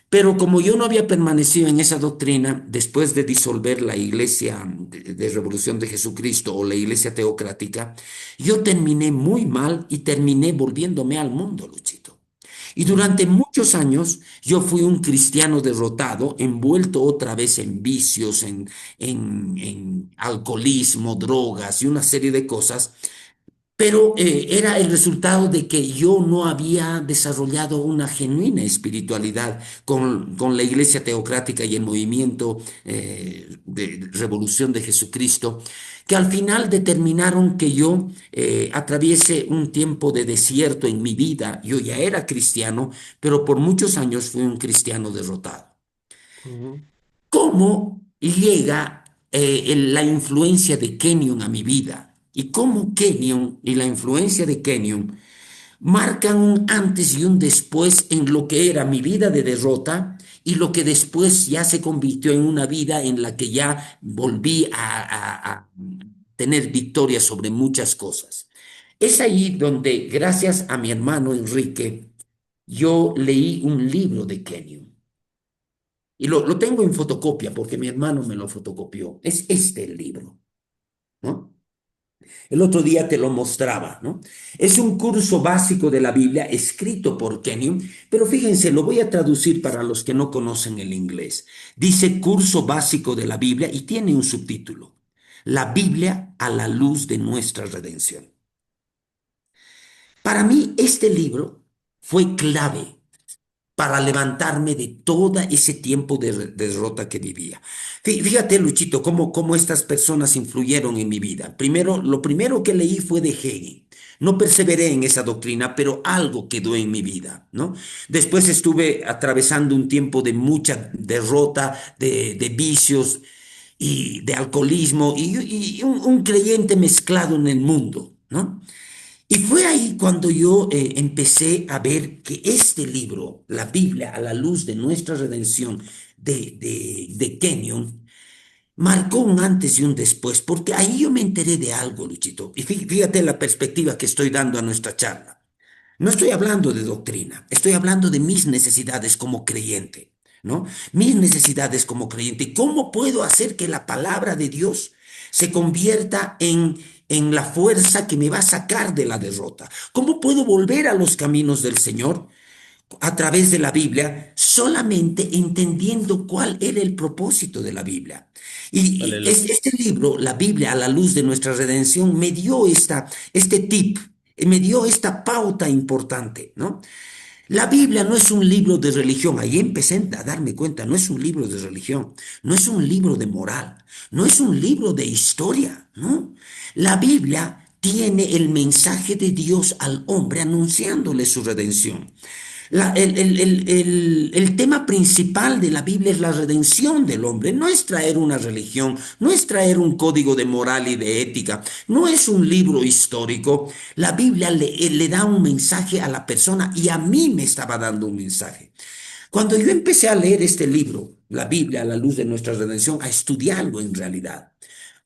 B: Pero como yo no había permanecido en esa doctrina, después de disolver la iglesia de Revolución de Jesucristo o la iglesia teocrática, yo terminé muy mal y terminé volviéndome al mundo, Luchito. Y
A: Mm.
B: durante muchos años yo fui un cristiano derrotado, envuelto otra vez en vicios, en alcoholismo, drogas y una serie de cosas, pero era el resultado de que yo no había desarrollado una genuina espiritualidad con la Iglesia Teocrática y el movimiento de revolución de Jesucristo, que al final determinaron que yo atraviese un tiempo de desierto en mi vida. Yo ya era cristiano, pero por muchos años fui un cristiano derrotado.
A: Ujú.
B: ¿Cómo llega la influencia de Kenyon a mi vida? Y cómo Kenyon y la influencia de Kenyon marcan un antes y un después en lo que era mi vida de derrota y lo que después ya se convirtió en una vida en la que ya volví a tener victoria sobre muchas cosas. Es ahí donde, gracias a mi hermano Enrique, yo leí un libro de Kenyon. Y lo tengo en fotocopia porque mi hermano me lo fotocopió. Es este el libro, ¿no? El otro día te lo mostraba, ¿no? Es un curso básico de la Biblia escrito por Kenyon, pero fíjense, lo voy a traducir para los que no conocen el inglés. Dice curso básico de la Biblia y tiene un subtítulo. La Biblia a la luz de nuestra redención. Para mí, este libro fue clave para levantarme de todo ese tiempo de derrota que vivía. Fíjate, Luchito, cómo estas personas influyeron en mi vida. Primero, lo primero que leí fue de Hegel. No perseveré en esa doctrina, pero algo quedó en mi vida, ¿no? Después estuve atravesando un tiempo de mucha derrota, de vicios y de alcoholismo y un creyente mezclado en el mundo, ¿no? Y fue ahí cuando yo empecé a ver que este libro, la Biblia a la luz de nuestra redención de Kenyon, marcó un antes y un después, porque ahí yo me enteré de algo, Luchito. Y fíjate la perspectiva que estoy dando a nuestra charla. No estoy hablando de doctrina, estoy hablando de mis necesidades como creyente, ¿no? Mis necesidades como creyente. ¿Y cómo puedo hacer que la palabra de Dios se convierta en la fuerza que me va a sacar de la derrota? ¿Cómo puedo volver a los caminos del Señor a través de la Biblia, solamente entendiendo cuál era el propósito de la Biblia? Y
A: Aleluya.
B: este libro, la Biblia a la luz de nuestra redención, me dio este tip, me dio esta pauta importante, ¿no? La Biblia no es un libro de religión, ahí empecé a darme cuenta, no es un libro de religión, no es un libro de moral, no es un libro de historia, ¿no? La Biblia tiene el mensaje de Dios al hombre anunciándole su redención. El tema principal de la Biblia es la redención del hombre, no es traer una religión, no es traer un código de moral y de ética, no es un libro histórico. La Biblia le da un mensaje a la persona y a mí me estaba dando un mensaje. Cuando yo empecé a leer este libro, la Biblia a la luz de nuestra redención, a estudiarlo en realidad,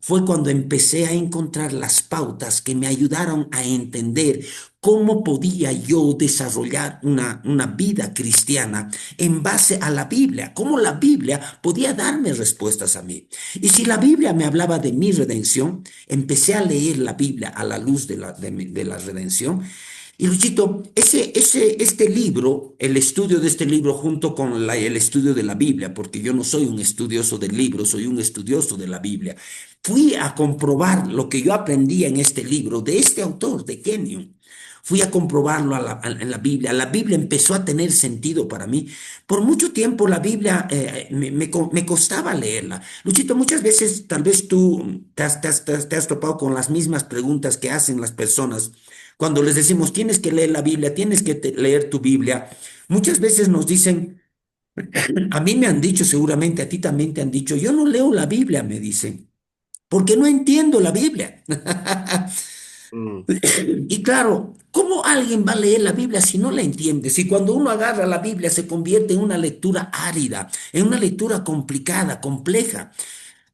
B: fue cuando empecé a encontrar las pautas que me ayudaron a entender cómo podía yo desarrollar una vida cristiana en base a la Biblia, cómo la Biblia podía darme respuestas a mí. Y si la Biblia me hablaba de mi redención, empecé a leer la Biblia a la luz de la redención. Y Luchito, este libro, el estudio de este libro junto con el estudio de la Biblia, porque yo no soy un estudioso del libro, soy un estudioso de la Biblia, fui a comprobar lo que yo aprendía en este libro de este autor, de Kenyon. Fui a comprobarlo en la Biblia. La Biblia empezó a tener sentido para mí. Por mucho tiempo la Biblia me costaba leerla. Luchito, muchas veces tal vez tú te has topado con las mismas preguntas que hacen las personas cuando les decimos, tienes que leer la Biblia, tienes que leer tu Biblia. Muchas veces nos dicen, a mí me han dicho, seguramente a ti también te han dicho, yo no leo la Biblia, me dicen, porque no entiendo la Biblia.
A: Mm.
B: Y claro, ¿cómo alguien va a leer la Biblia si no la entiende? Si cuando uno agarra la Biblia se convierte en una lectura árida, en una lectura complicada, compleja.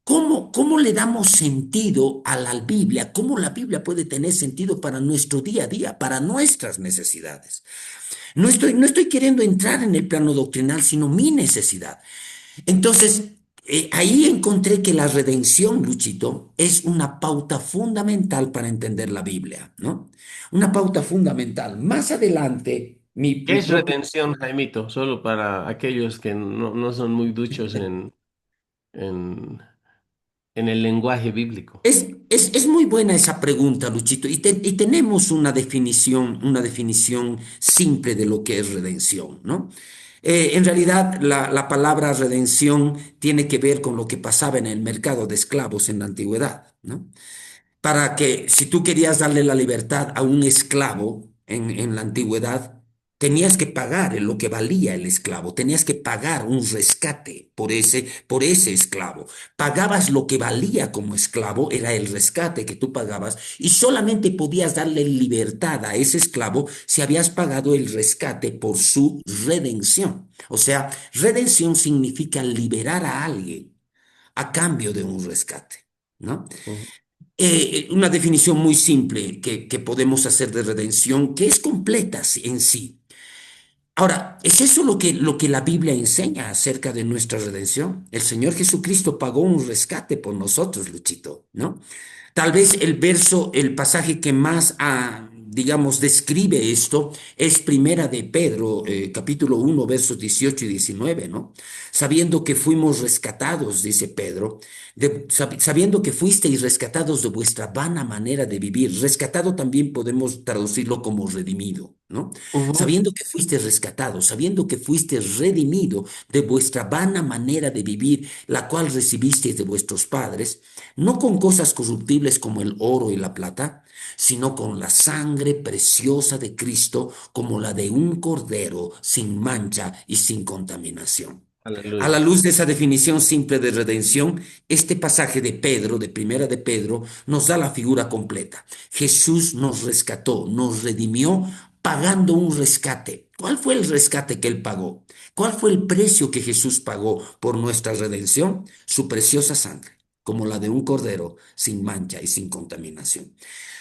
B: ¿Cómo le damos sentido a la Biblia? ¿Cómo la Biblia puede tener sentido para nuestro día a día, para nuestras necesidades? No estoy queriendo entrar en el plano doctrinal, sino mi necesidad. Entonces, ahí encontré que la redención, Luchito, es una pauta fundamental para entender la Biblia, ¿no? Una pauta fundamental. Más adelante,
A: ¿Qué
B: mi
A: es
B: propio...
A: redención, Jaimito? Solo para aquellos que no son muy duchos en, en el lenguaje bíblico.
B: Es muy buena esa pregunta, Luchito, y tenemos una definición simple de lo que es redención, ¿no? En realidad, la palabra redención tiene que ver con lo que pasaba en el mercado de esclavos en la antigüedad, ¿no? Para que si tú querías darle la libertad a un esclavo en la antigüedad, tenías que pagar en lo que valía el esclavo, tenías que pagar un rescate por ese esclavo. Pagabas lo que valía como esclavo, era el rescate que tú pagabas, y solamente podías darle libertad a ese esclavo si habías pagado el rescate por su redención. O sea, redención significa liberar a alguien a cambio de un rescate, ¿no?
A: Ujú.
B: Una definición muy simple que podemos hacer de redención, que es completa en sí. Ahora, ¿es eso lo que la Biblia enseña acerca de nuestra redención? El Señor Jesucristo pagó un rescate por nosotros, Luchito, ¿no? Tal vez el pasaje que más, digamos, describe esto es Primera de Pedro, capítulo 1, versos 18 y 19, ¿no? Sabiendo que fuimos rescatados, dice Pedro, sabiendo que fuisteis rescatados de vuestra vana manera de vivir. Rescatado también podemos traducirlo como redimido, ¿no?
A: Ujú.
B: Sabiendo que fuiste rescatado, sabiendo que fuiste redimido de vuestra vana manera de vivir, la cual recibisteis de vuestros padres, no con cosas corruptibles como el oro y la plata, sino con la sangre preciosa de Cristo, como la de un cordero sin mancha y sin contaminación. A la
A: Aleluya.
B: luz de esa definición simple de redención, este pasaje de Pedro, de Primera de Pedro, nos da la figura completa. Jesús nos rescató, nos redimió pagando un rescate. ¿Cuál fue el rescate que él pagó? ¿Cuál fue el precio que Jesús pagó por nuestra redención? Su preciosa sangre, como la de un cordero sin mancha y sin contaminación.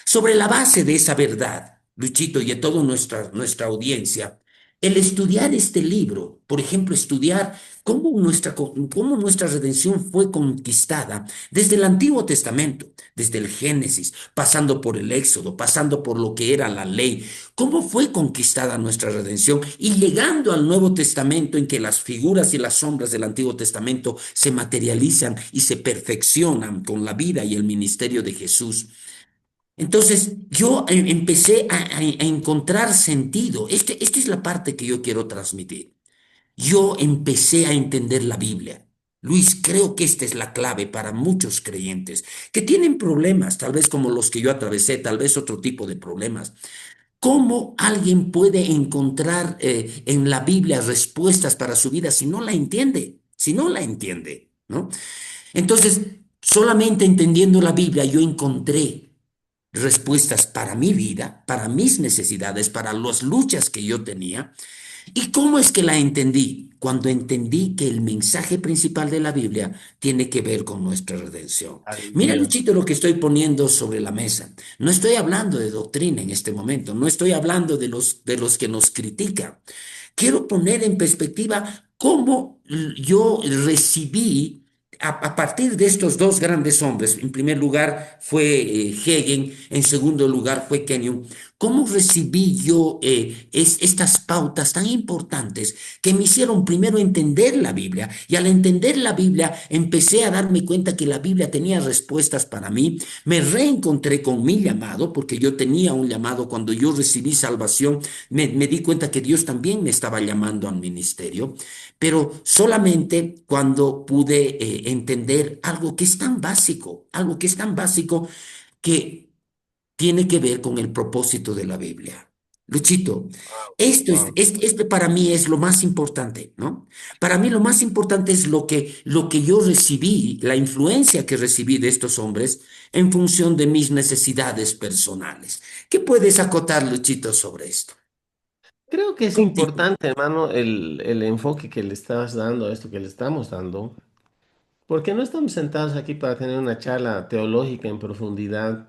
B: Sobre la base de esa verdad, Luchito, y de toda nuestra audiencia, el estudiar este libro, por ejemplo, estudiar cómo nuestra redención fue conquistada desde el Antiguo Testamento, desde el Génesis, pasando por el Éxodo, pasando por lo que era la ley, cómo fue conquistada nuestra redención y llegando al Nuevo Testamento en que las figuras y las sombras del Antiguo Testamento se materializan y se perfeccionan con la vida y el ministerio de Jesús. Entonces yo empecé a encontrar sentido. Esta es la parte que yo quiero transmitir. Yo empecé a entender la Biblia. Luis, creo que esta es la clave para muchos creyentes que tienen problemas, tal vez como los que yo atravesé, tal vez otro tipo de problemas. ¿Cómo alguien puede encontrar en la Biblia respuestas para su vida si no la entiende? Si no la entiende, ¿no? Entonces, solamente entendiendo la Biblia yo encontré respuestas para mi vida, para mis necesidades, para las luchas que yo tenía. ¿Y cómo es que la entendí? Cuando entendí que el mensaje principal de la Biblia tiene que ver con nuestra redención. Mira,
A: Aleluya.
B: Luchito, lo que estoy poniendo sobre la mesa. No estoy hablando de doctrina en este momento, no estoy hablando de los que nos critican. Quiero poner en perspectiva cómo yo recibí a partir de estos dos grandes hombres. En primer lugar fue Hegel, en segundo lugar fue Kenyon. ¿Cómo recibí yo estas pautas tan importantes que me hicieron primero entender la Biblia? Y al entender la Biblia empecé a darme cuenta que la Biblia tenía respuestas para mí. Me reencontré con mi llamado, porque yo tenía un llamado cuando yo recibí salvación. Me di cuenta que Dios también me estaba llamando al ministerio, pero solamente cuando pude entender algo que es tan básico, algo que es tan básico que tiene que ver con el propósito de la Biblia. Luchito,
A: Wow.
B: este para mí es lo más importante, ¿no? Para mí lo más importante es lo que yo recibí, la influencia que recibí de estos hombres en función de mis necesidades personales. ¿Qué puedes acotar, Luchito, sobre esto?
A: Creo que es
B: Contigo.
A: importante, hermano, el enfoque que le estás dando a esto que le estamos dando, porque no estamos sentados aquí para tener una charla teológica en profundidad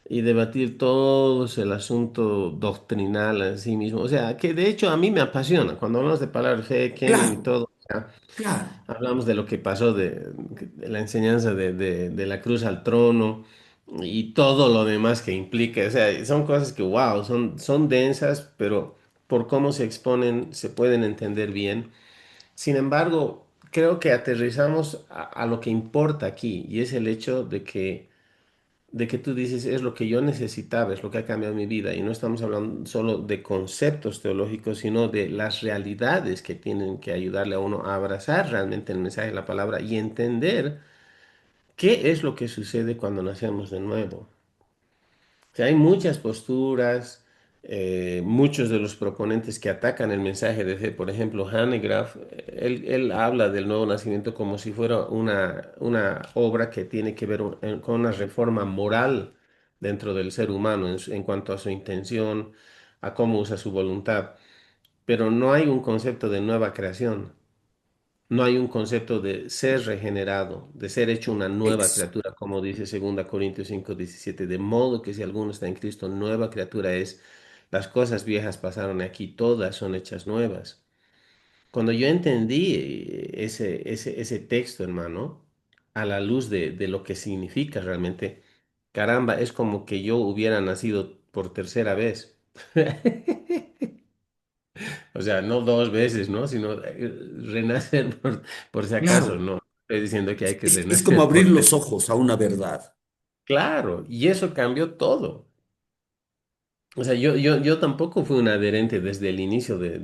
A: y debatir todo el asunto doctrinal en sí mismo. O sea, que de hecho a mí me apasiona. Cuando hablamos de palabra fe, Kenyon y
B: Claro,
A: todo, o sea,
B: claro,
A: hablamos de lo que pasó, de la enseñanza de la cruz al trono y todo lo demás que implica. O sea, son cosas que, wow, son densas, pero por cómo se exponen se pueden entender bien. Sin embargo, creo que aterrizamos a lo que importa aquí y es el hecho de que tú dices es lo que yo necesitaba, es lo que ha cambiado mi vida. Y no estamos hablando solo de conceptos teológicos, sino de las realidades que tienen que ayudarle a uno a abrazar realmente el mensaje de la palabra y entender qué es lo que sucede cuando nacemos de nuevo. O sea, hay muchas posturas, muchos de los proponentes que atacan el mensaje de fe, por ejemplo, Hanegraaff, él habla del nuevo nacimiento como si fuera una obra que tiene que ver con una reforma moral dentro del ser humano en cuanto a su intención, a cómo usa su voluntad, pero no hay un concepto de nueva creación. No hay un concepto de ser regenerado, de ser hecho una nueva
B: ex-
A: criatura, como dice 2 Corintios 5:17, de modo que si alguno está en Cristo, nueva criatura es, las cosas viejas pasaron aquí, todas son hechas nuevas. Cuando yo entendí ese texto, hermano, a la luz de lo que significa realmente, caramba, es como que yo hubiera nacido por tercera vez. O sea, no dos veces, ¿no? Sino renacer por si acaso,
B: claro.
A: no. Estoy diciendo que hay que
B: Es como
A: renacer
B: abrir
A: por...
B: los ojos a una verdad.
A: Claro, y eso cambió todo. O sea, yo tampoco fui un adherente desde el inicio del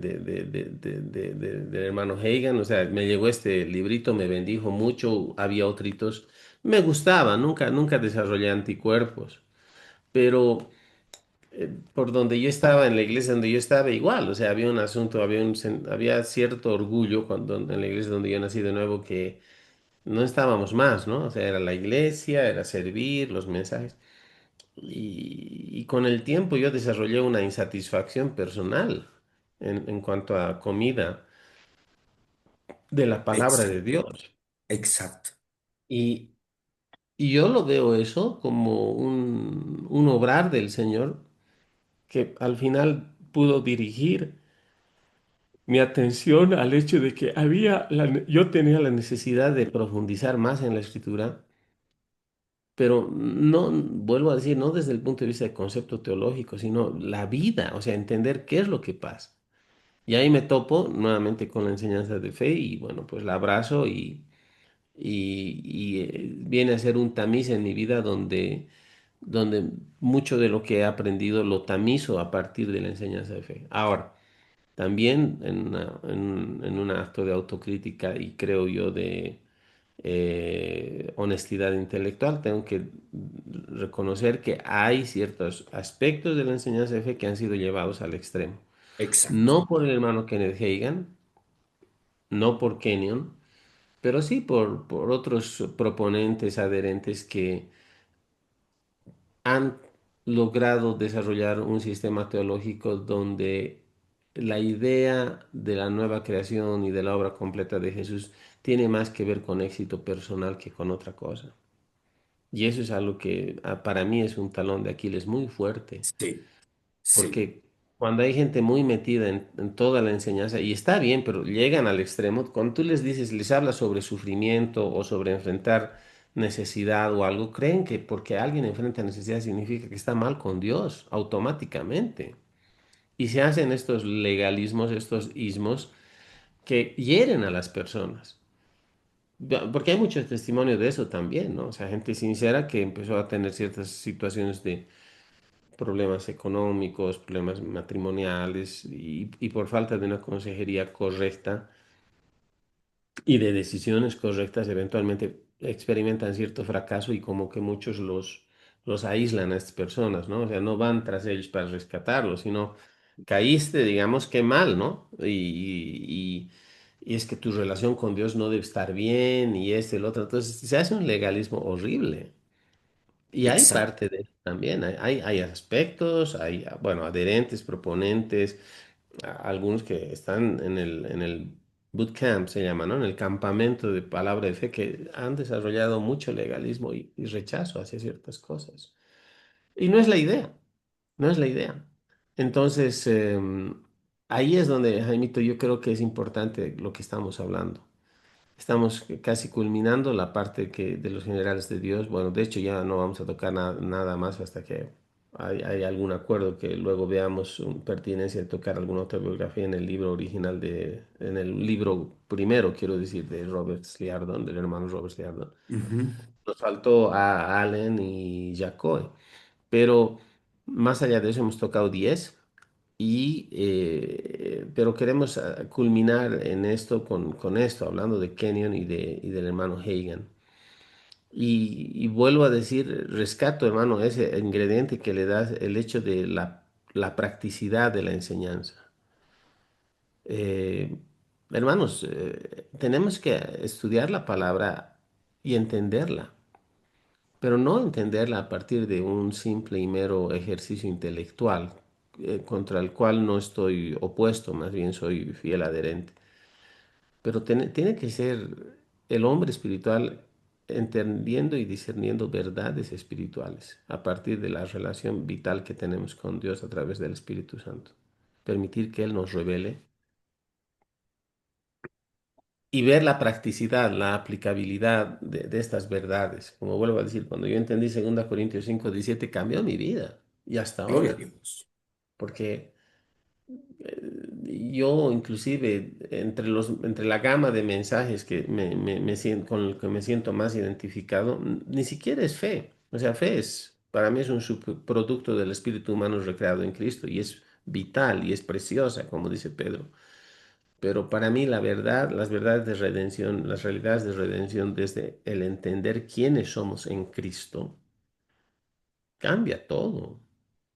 A: hermano Hagan. O sea, me llegó este librito, me bendijo mucho, había otritos. Me gustaba, nunca desarrollé anticuerpos. Pero por donde yo estaba, en la iglesia donde yo estaba, igual, o sea, había un asunto, había cierto orgullo cuando en la iglesia donde yo nací de nuevo que no estábamos más, ¿no? O sea, era la iglesia, era servir, los mensajes. Y con el tiempo yo desarrollé una insatisfacción personal en cuanto a comida de la palabra de
B: Exacto,
A: Dios.
B: exacto,
A: Y, y yo lo veo eso como un obrar del Señor que al final pudo dirigir mi atención al hecho de que yo tenía la necesidad de profundizar más en la escritura, pero no, vuelvo a decir, no desde el punto de vista de concepto teológico, sino la vida, o sea, entender qué es lo que pasa. Y ahí me topo nuevamente con la enseñanza de fe y bueno, pues la abrazo y viene a ser un tamiz en mi vida donde mucho de lo que he aprendido lo tamizo a partir de la enseñanza de fe. Ahora, también en un acto de autocrítica y creo yo de honestidad intelectual, tengo que reconocer que hay ciertos aspectos de la enseñanza de fe que han sido llevados al extremo.
B: exacto,
A: No por el hermano Kenneth Hagin, no por Kenyon, pero sí por otros proponentes adherentes que han logrado desarrollar un sistema teológico donde la idea de la nueva creación y de la obra completa de Jesús tiene más que ver con éxito personal que con otra cosa. Y eso es algo que para mí es un talón de Aquiles muy fuerte,
B: Sí, sí,
A: porque cuando hay gente muy metida en toda la enseñanza, y está bien, pero llegan al extremo, cuando tú les dices, les hablas sobre sufrimiento o sobre enfrentar necesidad o algo, creen que porque alguien enfrenta necesidad significa que está mal con Dios automáticamente. Y se hacen estos legalismos, estos ismos que hieren a las personas. Porque hay muchos testimonios de eso también, ¿no? O sea, gente sincera que empezó a tener ciertas situaciones de problemas económicos, problemas matrimoniales y por falta de una consejería correcta y de decisiones correctas, eventualmente experimentan cierto fracaso y como que muchos los aíslan a estas personas, ¿no? O sea, no van tras ellos para rescatarlos, sino caíste, digamos, qué mal, ¿no? Y es que tu relación con Dios no debe estar bien y este, el otro. Entonces, se hace un legalismo horrible. Y hay
B: exacto.
A: parte de eso también, hay aspectos, hay, bueno, adherentes, proponentes, algunos que están en el bootcamp, se llama, ¿no? En el campamento de palabra de fe, que han desarrollado mucho legalismo y rechazo hacia ciertas cosas. Y no es la idea, no es la idea. Entonces, ahí es donde, Jaimito, yo creo que es importante lo que estamos hablando. Estamos casi culminando la parte de los generales de Dios. Bueno, de hecho ya no vamos a tocar nada más hasta que hay algún acuerdo que luego veamos pertinencia de tocar alguna otra biografía en el libro original en el libro primero, quiero decir, de Robert Sliardon, del hermano Robert Sliardon.
B: Ujú.
A: Nos faltó a Allen y Jacoy, pero más allá de eso hemos tocado 10 pero queremos culminar en esto con esto, hablando de Kenyon y del hermano Hagan. Y vuelvo a decir, rescato, hermano, ese ingrediente que le da el hecho de la practicidad de la enseñanza. Eh, Hermanos, tenemos que estudiar la palabra y entenderla, pero no entenderla a partir de un simple y mero ejercicio intelectual, contra el cual no estoy opuesto, más bien soy fiel adherente. Pero tiene que ser el hombre espiritual entendiendo y discerniendo verdades espirituales a partir de la relación vital que tenemos con Dios a través del Espíritu Santo. Permitir que Él nos revele y ver la practicidad, la aplicabilidad de estas verdades. Como vuelvo a decir, cuando yo entendí 2 Corintios 5:17 cambió mi vida y hasta
B: Gloria a
A: ahora,
B: Dios.
A: porque yo inclusive entre la gama de mensajes que con el que me siento más identificado, ni siquiera es fe. O sea, fe para mí es un subproducto del espíritu humano recreado en Cristo y es vital y es preciosa, como dice Pedro. Pero para mí la verdad, las verdades de redención, las realidades de redención desde el entender quiénes somos en Cristo, cambia todo,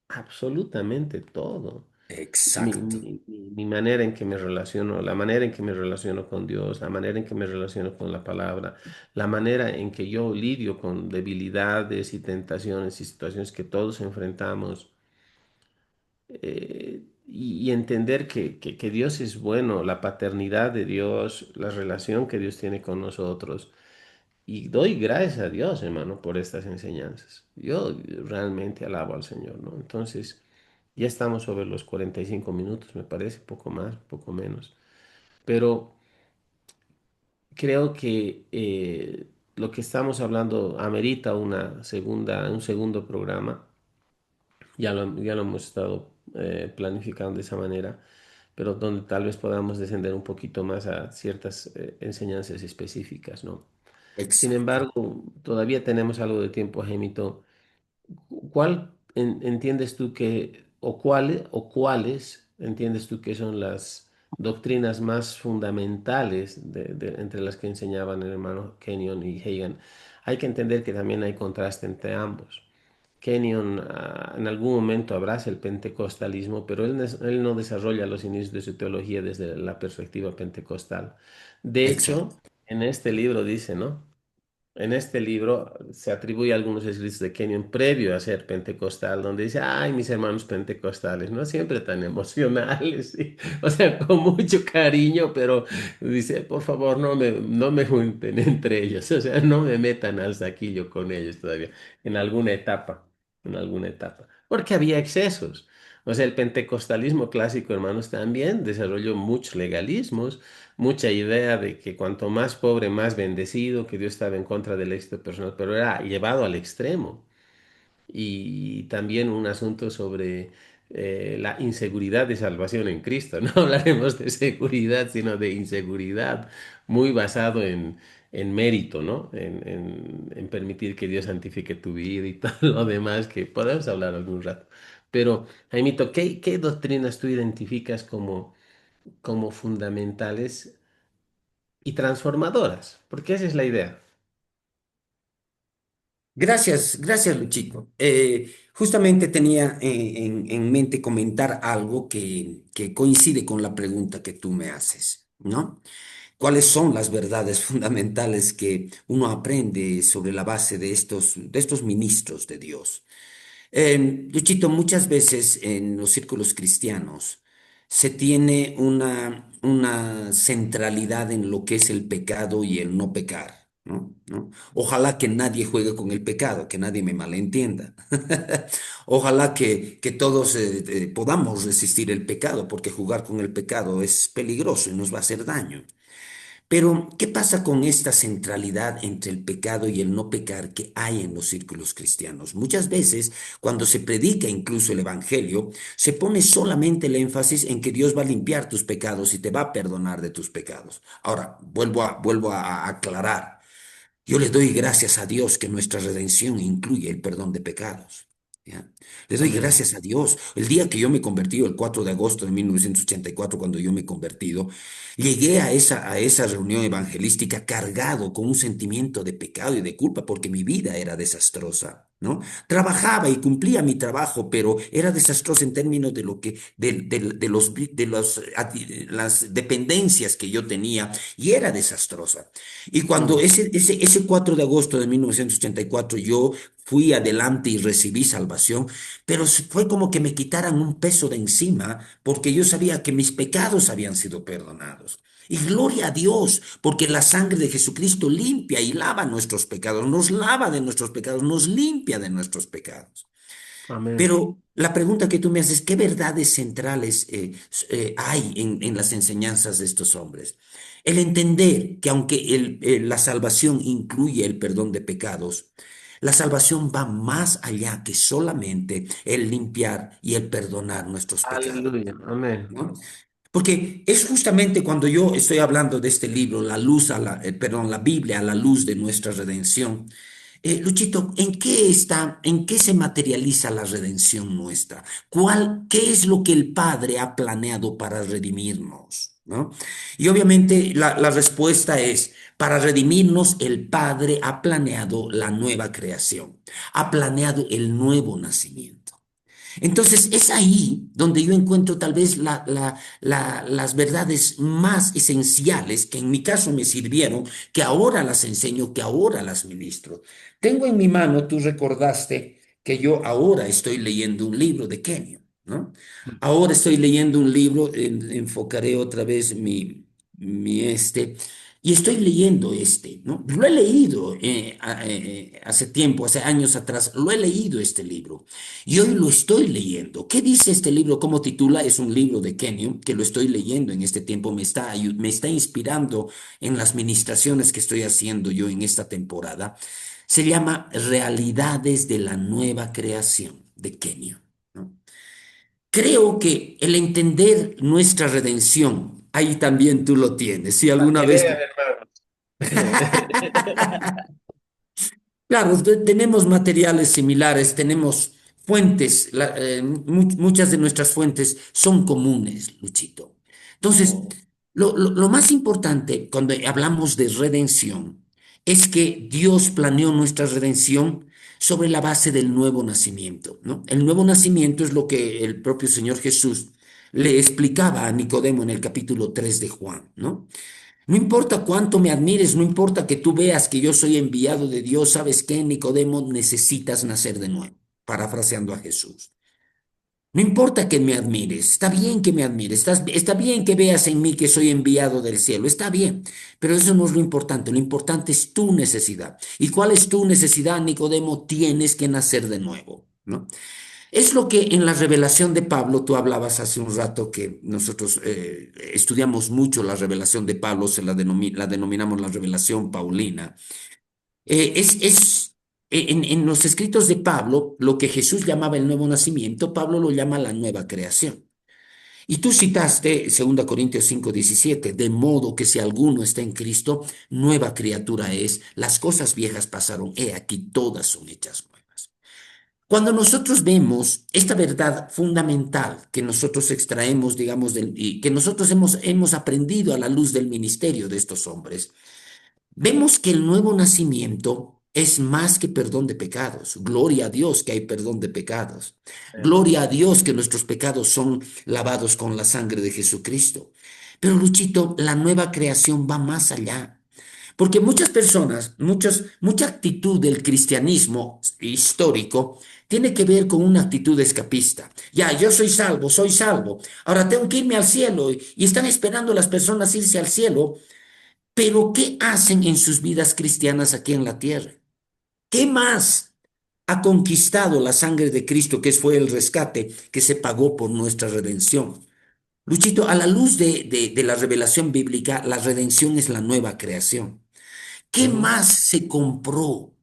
A: absolutamente todo.
B: Exacto.
A: Mi manera en que me relaciono, la manera en que me relaciono con Dios, la manera en que me relaciono con la palabra, la manera en que yo lidio con debilidades y tentaciones y situaciones que todos enfrentamos, y entender que Dios es bueno, la paternidad de Dios, la relación que Dios tiene con nosotros. Y doy gracias a Dios, hermano, por estas enseñanzas. Yo realmente alabo al Señor, ¿no? Entonces, ya estamos sobre los 45 minutos, me parece, poco más, poco menos. Pero creo que lo que estamos hablando amerita un segundo programa. Ya lo hemos estado planificando de esa manera, pero donde tal vez podamos descender un poquito más a ciertas enseñanzas específicas, ¿no? Sin
B: Exacto.
A: embargo, todavía tenemos algo de tiempo, Gemito. ¿Cuál entiendes tú cuáles entiendes tú que son las doctrinas más fundamentales entre las que enseñaban el hermano Kenyon y Hagan? Hay que entender que también hay contraste entre ambos. Kenyon en algún momento abraza el pentecostalismo, pero él no desarrolla los inicios de su teología desde la perspectiva pentecostal. De hecho,
B: Exacto.
A: en este libro dice, ¿no? en este libro se atribuye a algunos escritos de Kenyon previo a ser pentecostal, donde dice, ay, mis hermanos pentecostales, no siempre tan emocionales, sí. O sea, con mucho cariño, pero dice, por favor, no me junten entre ellos, o sea, no me metan al saquillo con ellos todavía, en alguna etapa, en alguna etapa, porque había excesos. O sea, el pentecostalismo clásico, hermanos, también desarrolló muchos legalismos, mucha idea de que cuanto más pobre, más bendecido, que Dios estaba en contra del éxito personal, pero era llevado al extremo. Y también un asunto sobre la inseguridad de salvación en Cristo. No hablaremos de seguridad, sino de inseguridad, muy basado en mérito, ¿no? En permitir que Dios santifique tu vida y todo lo demás, que podemos hablar algún rato. Pero, Jaimito, ¿qué doctrinas tú identificas como fundamentales y transformadoras? Porque esa es la idea.
B: Gracias, gracias, Luchito. Justamente tenía en mente comentar algo que coincide con la pregunta que tú me haces, ¿no? ¿Cuáles son las verdades fundamentales que uno aprende sobre la base de estos ministros de Dios? Luchito, muchas veces en los círculos cristianos se tiene una centralidad en lo que es el pecado y el no pecar, ¿no? ¿No? Ojalá que nadie juegue con el pecado, que nadie me malentienda. Ojalá que todos podamos resistir el pecado, porque jugar con el pecado es peligroso y nos va a hacer daño. Pero, ¿qué pasa con esta centralidad entre el pecado y el no pecar que hay en los círculos cristianos? Muchas veces, cuando se predica incluso el Evangelio, se pone solamente el énfasis en que Dios va a limpiar tus pecados y te va a perdonar de tus pecados. Ahora, vuelvo a aclarar. Yo le doy gracias a Dios que nuestra redención incluye el perdón de pecados. ¿Ya? Le doy
A: Amén.
B: gracias a Dios. El día que yo me convertí, el 4 de agosto de 1984, cuando yo me convertido, llegué a esa reunión evangelística cargado con un sentimiento de pecado y de culpa porque mi vida era desastrosa, ¿no? Trabajaba y cumplía mi trabajo, pero era desastrosa en términos de lo que, las dependencias que yo tenía y era desastrosa. Y cuando
A: Mm.
B: ese 4 de agosto de 1984 yo fui adelante y recibí salvación, pero fue como que me quitaran un peso de encima porque yo sabía que mis pecados habían sido perdonados. Y gloria a Dios, porque la sangre de Jesucristo limpia y lava nuestros pecados, nos lava de nuestros pecados, nos limpia de nuestros pecados.
A: Amén.
B: Pero la pregunta que tú me haces, ¿qué verdades centrales hay en las enseñanzas de estos hombres? El entender que aunque la salvación incluye el perdón de pecados, la salvación va más allá que solamente el limpiar y el perdonar nuestros pecados,
A: Aleluya. Amén.
B: ¿no? Porque es justamente cuando yo estoy hablando de este libro, la luz perdón, la Biblia a la luz de nuestra redención. Luchito, en qué se materializa la redención nuestra? ¿Qué es lo que el Padre ha planeado para redimirnos? ¿No? Y obviamente la respuesta es, para redimirnos, el Padre ha planeado la nueva creación, ha planeado el nuevo nacimiento. Entonces es ahí donde yo encuentro tal vez las verdades más esenciales que en mi caso me sirvieron, que ahora las enseño, que ahora las ministro. Tengo en mi mano, tú recordaste que yo ahora estoy leyendo un libro de Kenio, ¿no? Ahora estoy leyendo un libro, enfocaré otra vez y estoy leyendo este, ¿no? Lo he leído hace tiempo, hace años atrás, lo he leído este libro. Y hoy lo estoy leyendo. ¿Qué dice este libro? ¿Cómo titula? Es un libro de Kenyon que lo estoy leyendo en este tiempo. Me está inspirando en las ministraciones que estoy haciendo yo en esta temporada. Se llama Realidades de la Nueva Creación de Kenyon, ¿no? Creo que el entender nuestra redención, ahí también tú lo tienes. Si
A: Para
B: alguna
A: que
B: vez...
A: vean, hermanos.
B: Claro, tenemos materiales similares, tenemos fuentes, muchas de nuestras fuentes son comunes, Luchito. Entonces,
A: Oh,
B: lo más importante cuando hablamos de redención es que Dios planeó nuestra redención sobre la base del nuevo nacimiento, ¿no? El nuevo nacimiento es lo que el propio Señor Jesús le explicaba a Nicodemo en el capítulo 3 de Juan, ¿no? No importa cuánto me admires, no importa que tú veas que yo soy enviado de Dios, ¿sabes qué, Nicodemo? Necesitas nacer de nuevo, parafraseando a Jesús. No importa que me admires, está bien que me admires, está bien que veas en mí que soy enviado del cielo, está bien, pero eso no es lo importante es tu necesidad. ¿Y cuál es tu necesidad, Nicodemo? Tienes que nacer de nuevo, ¿no? Es lo que en la revelación de Pablo, tú hablabas hace un rato que nosotros estudiamos mucho la revelación de Pablo, la denominamos la revelación paulina. En los escritos de Pablo, lo que Jesús llamaba el nuevo nacimiento, Pablo lo llama la nueva creación. Y tú citaste 2 Corintios 5:17, de modo que si alguno está en Cristo, nueva criatura es, las cosas viejas pasaron, he aquí todas son hechas nuevas. Cuando nosotros vemos esta verdad fundamental que nosotros extraemos, digamos, y que nosotros hemos aprendido a la luz del ministerio de estos hombres, vemos que el nuevo nacimiento es más que perdón de pecados. Gloria a Dios que hay perdón de pecados. Gloria a Dios que nuestros pecados son lavados con la sangre de Jesucristo. Pero Luchito, la nueva creación va más allá. Porque muchas personas, mucha actitud del cristianismo histórico tiene que ver con una actitud escapista. Ya, yo soy salvo, soy salvo. Ahora tengo que irme al cielo y están esperando las personas irse al cielo, pero ¿qué hacen en sus vidas cristianas aquí en la tierra? ¿Qué más ha conquistado la sangre de Cristo, que fue el rescate que se pagó por nuestra redención? Luchito, a la luz de la revelación bíblica, la redención es la nueva creación. ¿Qué
A: Ujú.
B: más se compró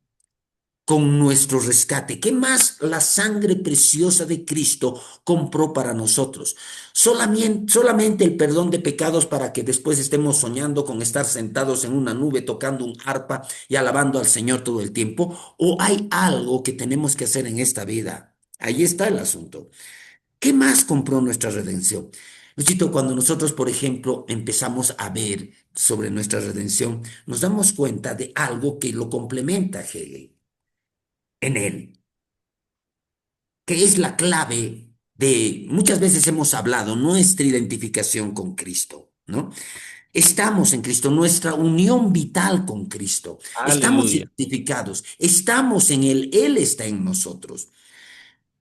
B: con nuestro rescate? ¿Qué más la sangre preciosa de Cristo compró para nosotros? Solamente el perdón de pecados para que después estemos soñando con estar sentados en una nube tocando un arpa y alabando al Señor todo el tiempo. ¿O hay algo que tenemos que hacer en esta vida? Ahí está el asunto. ¿Qué más compró nuestra redención? Luchito, cuando nosotros, por ejemplo, empezamos a ver sobre nuestra redención, nos damos cuenta de algo que lo complementa Hegel en él, que es la clave de, muchas veces hemos hablado, nuestra identificación con Cristo, ¿no? Estamos en Cristo, nuestra unión vital con Cristo, estamos
A: Aleluya.
B: identificados, estamos en Él, Él está en nosotros.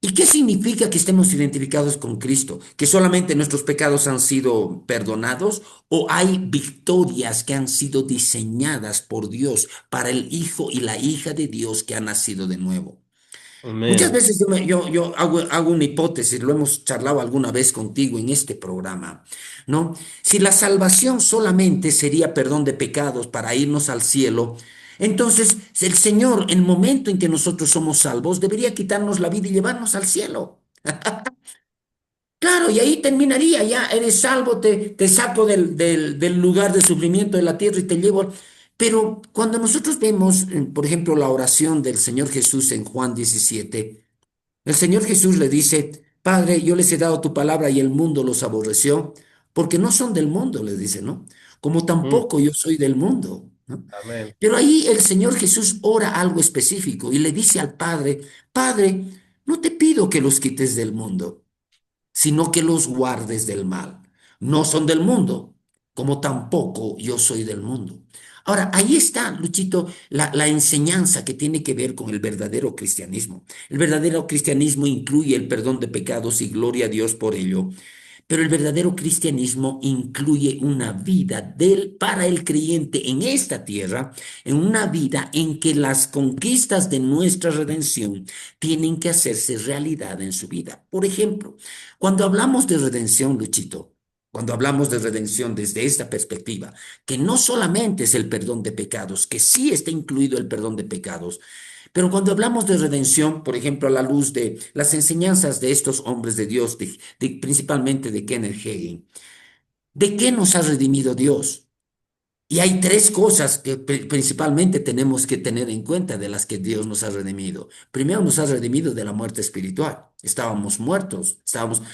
B: ¿Y qué significa que estemos identificados con Cristo? ¿Que solamente nuestros pecados han sido perdonados o hay victorias que han sido diseñadas por Dios para el Hijo y la hija de Dios que ha nacido de nuevo? Muchas
A: Amén.
B: veces yo hago una hipótesis, lo hemos charlado alguna vez contigo en este programa, ¿no? Si la salvación solamente sería perdón de pecados para irnos al cielo, entonces el Señor, en el momento en que nosotros somos salvos, debería quitarnos la vida y llevarnos al cielo. Claro, y ahí terminaría, ya eres salvo, te saco del lugar de sufrimiento de la tierra y te llevo. Pero cuando nosotros vemos, por ejemplo, la oración del Señor Jesús en Juan 17, el Señor Jesús le dice, Padre, yo les he dado tu palabra y el mundo los aborreció, porque no son del mundo, les dice, ¿no? Como
A: Mm.
B: tampoco yo soy del mundo, ¿no?
A: Amén.
B: Pero ahí el Señor Jesús ora algo específico y le dice al Padre, Padre, no te pido que los quites del mundo, sino que los guardes del mal. No son del mundo, como tampoco yo soy del mundo. Ahora, ahí está, Luchito, la enseñanza que tiene que ver con el verdadero cristianismo. El verdadero cristianismo incluye el perdón de pecados y gloria a Dios por ello, pero el verdadero cristianismo incluye una vida para el creyente en esta tierra, en una vida en que las conquistas de nuestra redención tienen que hacerse realidad en su vida. Por ejemplo, cuando hablamos de redención, Luchito, cuando hablamos de redención desde esta perspectiva, que no solamente es el perdón de pecados, que sí está incluido el perdón de pecados, pero cuando hablamos de redención, por ejemplo, a la luz de las enseñanzas de estos hombres de Dios, principalmente de Kenneth Hagin, ¿de qué nos ha redimido Dios? Y hay tres cosas que principalmente tenemos que tener en cuenta de las que Dios nos ha redimido. Primero, nos ha redimido de la muerte espiritual. Estábamos muertos,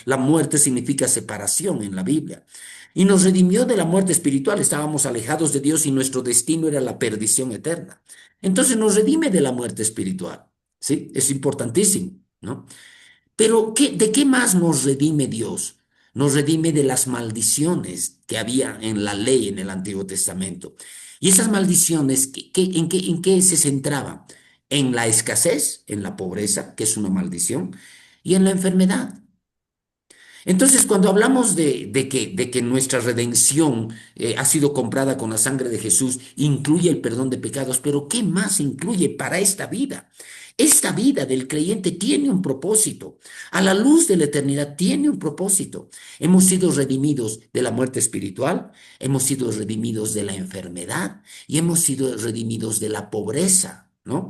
B: la muerte significa separación en la Biblia. Y nos redimió de la muerte espiritual. Estábamos alejados de Dios y nuestro destino era la perdición eterna. Entonces nos redime de la muerte espiritual. ¿Sí? Es importantísimo, ¿no? Pero ¿de qué más nos redime Dios? nos redime de las maldiciones que había en la ley en el Antiguo Testamento. Y esas maldiciones, en qué se centraban? En la escasez, en la pobreza, que es una maldición, y en la enfermedad. Entonces, cuando hablamos de que nuestra redención ha sido comprada con la sangre de Jesús, incluye el perdón de pecados, pero ¿qué más incluye para esta vida? Esta vida del creyente tiene un propósito. A la luz de la eternidad tiene un propósito. Hemos sido redimidos de la muerte espiritual, hemos sido redimidos de la enfermedad y hemos sido redimidos de la pobreza, ¿no?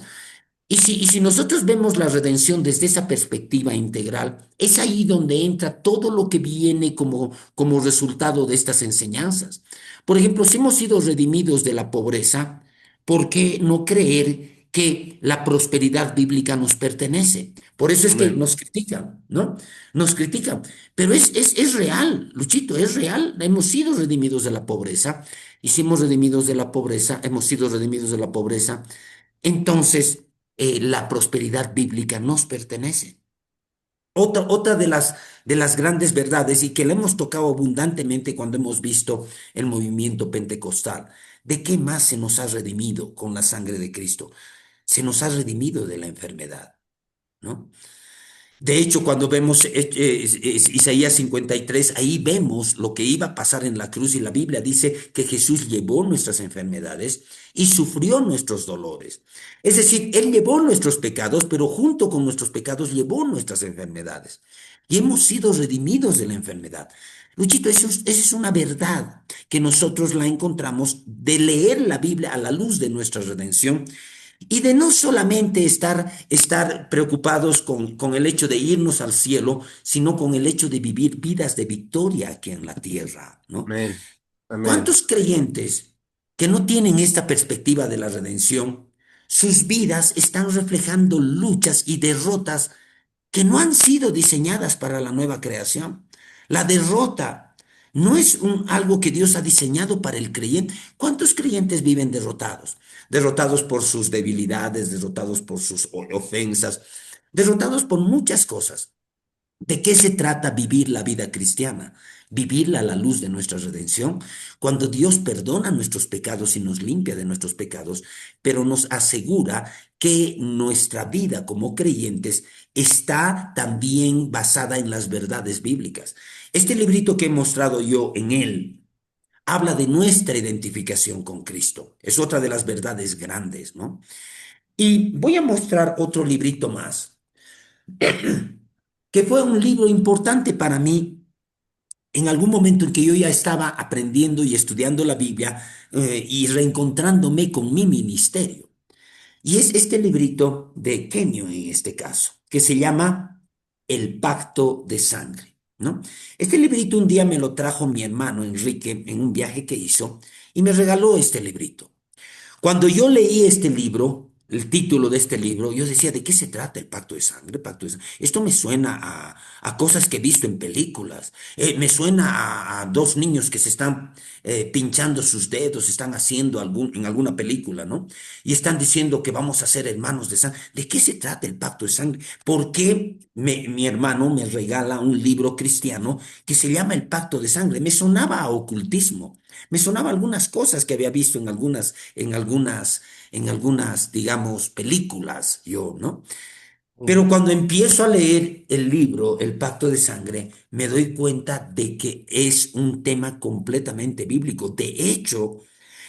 B: Y si nosotros vemos la redención desde esa perspectiva integral, es ahí donde entra todo lo que viene como resultado de estas enseñanzas. Por ejemplo, si hemos sido redimidos de la pobreza, ¿por qué no creer que la prosperidad bíblica nos pertenece? Por eso es que
A: Amén.
B: nos critican, ¿no? Nos critican. Pero es real, Luchito, es real. Hemos sido redimidos de la pobreza. Y si hemos redimidos de la pobreza, hemos sido redimidos de la pobreza, entonces la prosperidad bíblica nos pertenece. Otra de las grandes verdades y que le hemos tocado abundantemente cuando hemos visto el movimiento pentecostal, ¿de qué más se nos ha redimido con la sangre de Cristo? Se nos ha redimido de la enfermedad, ¿no? De hecho, cuando vemos Isaías 53, ahí vemos lo que iba a pasar en la cruz y la Biblia dice que Jesús llevó nuestras enfermedades y sufrió nuestros dolores. Es decir, Él llevó nuestros pecados, pero junto con nuestros pecados llevó nuestras enfermedades. Y hemos sido redimidos de la enfermedad. Luchito, esa es una verdad que nosotros la encontramos de leer la Biblia a la luz de nuestra redención y de no solamente estar preocupados con el hecho de irnos al cielo, sino con el hecho de vivir vidas de victoria aquí en la tierra, ¿no?
A: Amén. Amén.
B: ¿Cuántos creyentes que no tienen esta perspectiva de la redención, sus vidas están reflejando luchas y derrotas que no han sido diseñadas para la nueva creación? La derrota no es algo que Dios ha diseñado para el creyente. ¿Cuántos creyentes viven derrotados? Derrotados por sus debilidades, derrotados por sus ofensas, derrotados por muchas cosas. ¿De qué se trata vivir la vida cristiana? Vivirla a la luz de nuestra redención, cuando Dios perdona nuestros pecados y nos limpia de nuestros pecados, pero nos asegura que nuestra vida como creyentes está también basada en las verdades bíblicas. Este librito que he mostrado yo en él habla de nuestra identificación con Cristo. Es otra de las verdades grandes, ¿no? Y voy a mostrar otro librito más, que fue un libro importante para mí en algún momento en que yo ya estaba aprendiendo y estudiando la Biblia y reencontrándome con mi ministerio. Y es este librito de Kenio en este caso, que se llama El Pacto de Sangre, ¿no? Este librito un día me lo trajo mi hermano Enrique en un viaje que hizo y me regaló este librito. Cuando yo leí este libro, el título de este libro, yo decía, ¿de qué se trata el pacto de sangre? Pacto de sangre. Esto me suena a cosas que he visto en películas. Me suena a dos niños que se están pinchando sus dedos, están haciendo en alguna película, ¿no? Y están diciendo que vamos a ser hermanos de sangre. ¿De qué se trata el pacto de sangre? ¿Por qué mi hermano me regala un libro cristiano que se llama El Pacto de Sangre? Me sonaba a ocultismo. Me sonaba algunas cosas que había visto en algunas, digamos, películas, yo, ¿no? Pero
A: Ujú.
B: cuando empiezo a leer el libro, El Pacto de Sangre, me doy cuenta de que es un tema completamente bíblico. De hecho,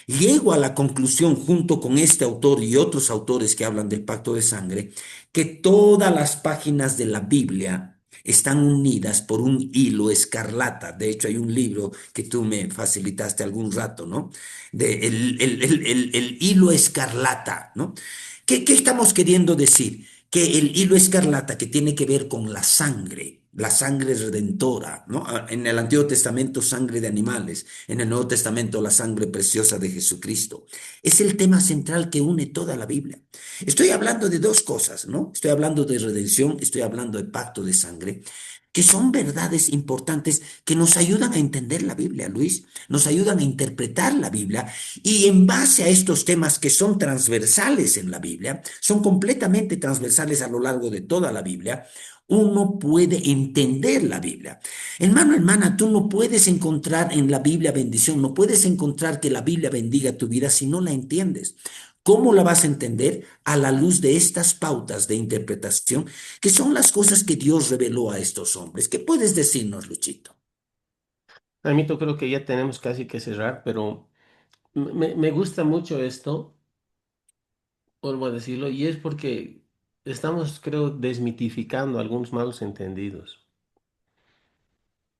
B: llego a la conclusión, junto con este autor y otros autores que hablan del Pacto de Sangre, que todas las páginas de la Biblia están unidas por un hilo escarlata. De hecho, hay un libro que tú me facilitaste algún rato, ¿no? De el hilo escarlata, ¿no? ¿Qué estamos queriendo decir? Que el hilo escarlata que tiene que ver con la sangre redentora, ¿no? En el Antiguo Testamento, sangre de animales, en el Nuevo Testamento, la sangre preciosa de Jesucristo. Es el tema central que une toda la Biblia. Estoy hablando de dos cosas, ¿no? Estoy hablando de redención, estoy hablando de pacto de sangre, que son verdades importantes que nos ayudan a entender la Biblia, Luis, nos ayudan a interpretar la Biblia y en base a estos temas que son transversales en la Biblia, son completamente transversales a lo largo de toda la Biblia, uno puede entender la Biblia. Hermano, hermana, tú no puedes encontrar en la Biblia bendición, no puedes encontrar que la Biblia bendiga tu vida si no la entiendes. ¿Cómo la vas a entender? A la luz de estas pautas de interpretación, que son las cosas que Dios reveló a estos hombres. ¿Qué puedes decirnos, Luchito?
A: Amito, creo que ya tenemos casi que cerrar, pero me gusta mucho esto, vuelvo a decirlo, y es porque estamos, creo, desmitificando algunos malos entendidos.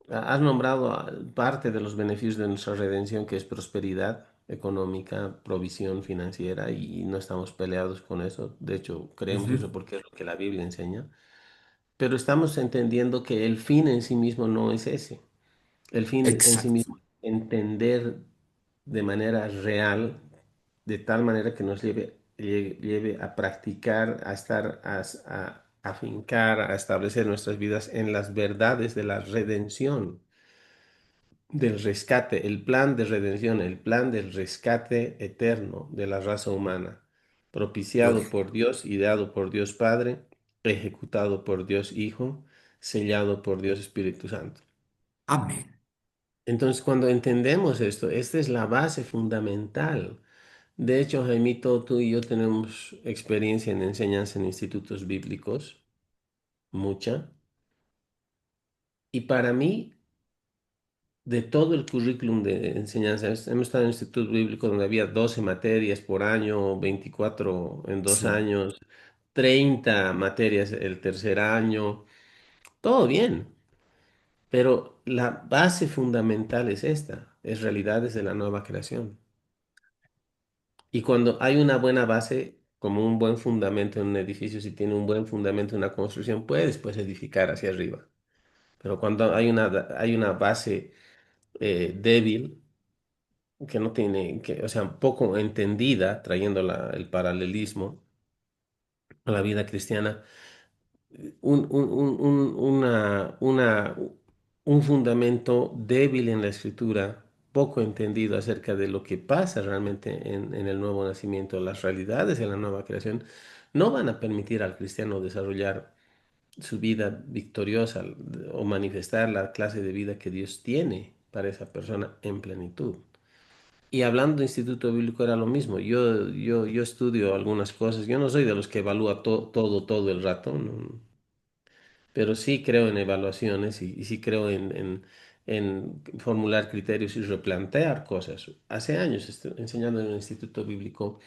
A: Has nombrado parte de los beneficios de nuestra redención, que es prosperidad económica, provisión financiera, y no estamos peleados con eso. De hecho, creemos
B: Ujú.
A: eso porque es lo que la Biblia enseña. Pero estamos entendiendo que el fin en sí mismo no es ese. El fin en sí
B: Exacto.
A: mismo es entender de manera real, de tal manera que nos lleve a practicar, a estar, a afincar, a establecer nuestras vidas en las verdades de la redención, del rescate, el plan de redención, el plan del rescate eterno de la raza humana, propiciado
B: Gloria.
A: por Dios, ideado por Dios Padre, ejecutado por Dios Hijo, sellado por Dios Espíritu Santo.
B: Amén.
A: Entonces, cuando entendemos esto, esta es la base fundamental. De hecho, Jaimito, tú y yo tenemos experiencia en enseñanza en institutos bíblicos, mucha, y para mí, de todo el currículum de enseñanza, hemos estado en un instituto bíblico donde había 12 materias por año, 24 en dos
B: Sí,
A: años, 30 materias el tercer año, todo bien, pero la base fundamental es esta, es realidades de la nueva creación. Y cuando hay una buena base, como un buen fundamento en un edificio, si tiene un buen fundamento en una construcción, puede después edificar hacia arriba. Pero cuando hay una base débil, que no tiene, que, o sea, poco entendida, trayendo el paralelismo a la vida cristiana, un fundamento débil en la escritura, poco entendido acerca de lo que pasa realmente en el nuevo nacimiento, las realidades de la nueva creación, no van a permitir al cristiano desarrollar su vida victoriosa o manifestar la clase de vida que Dios tiene para esa persona en plenitud. Y hablando de Instituto Bíblico era lo mismo. Yo estudio algunas cosas. Yo no soy de los que evalúa todo el rato, ¿no? Pero sí creo en evaluaciones y sí creo en formular criterios y replantear cosas. Hace años, enseñando en un instituto bíblico,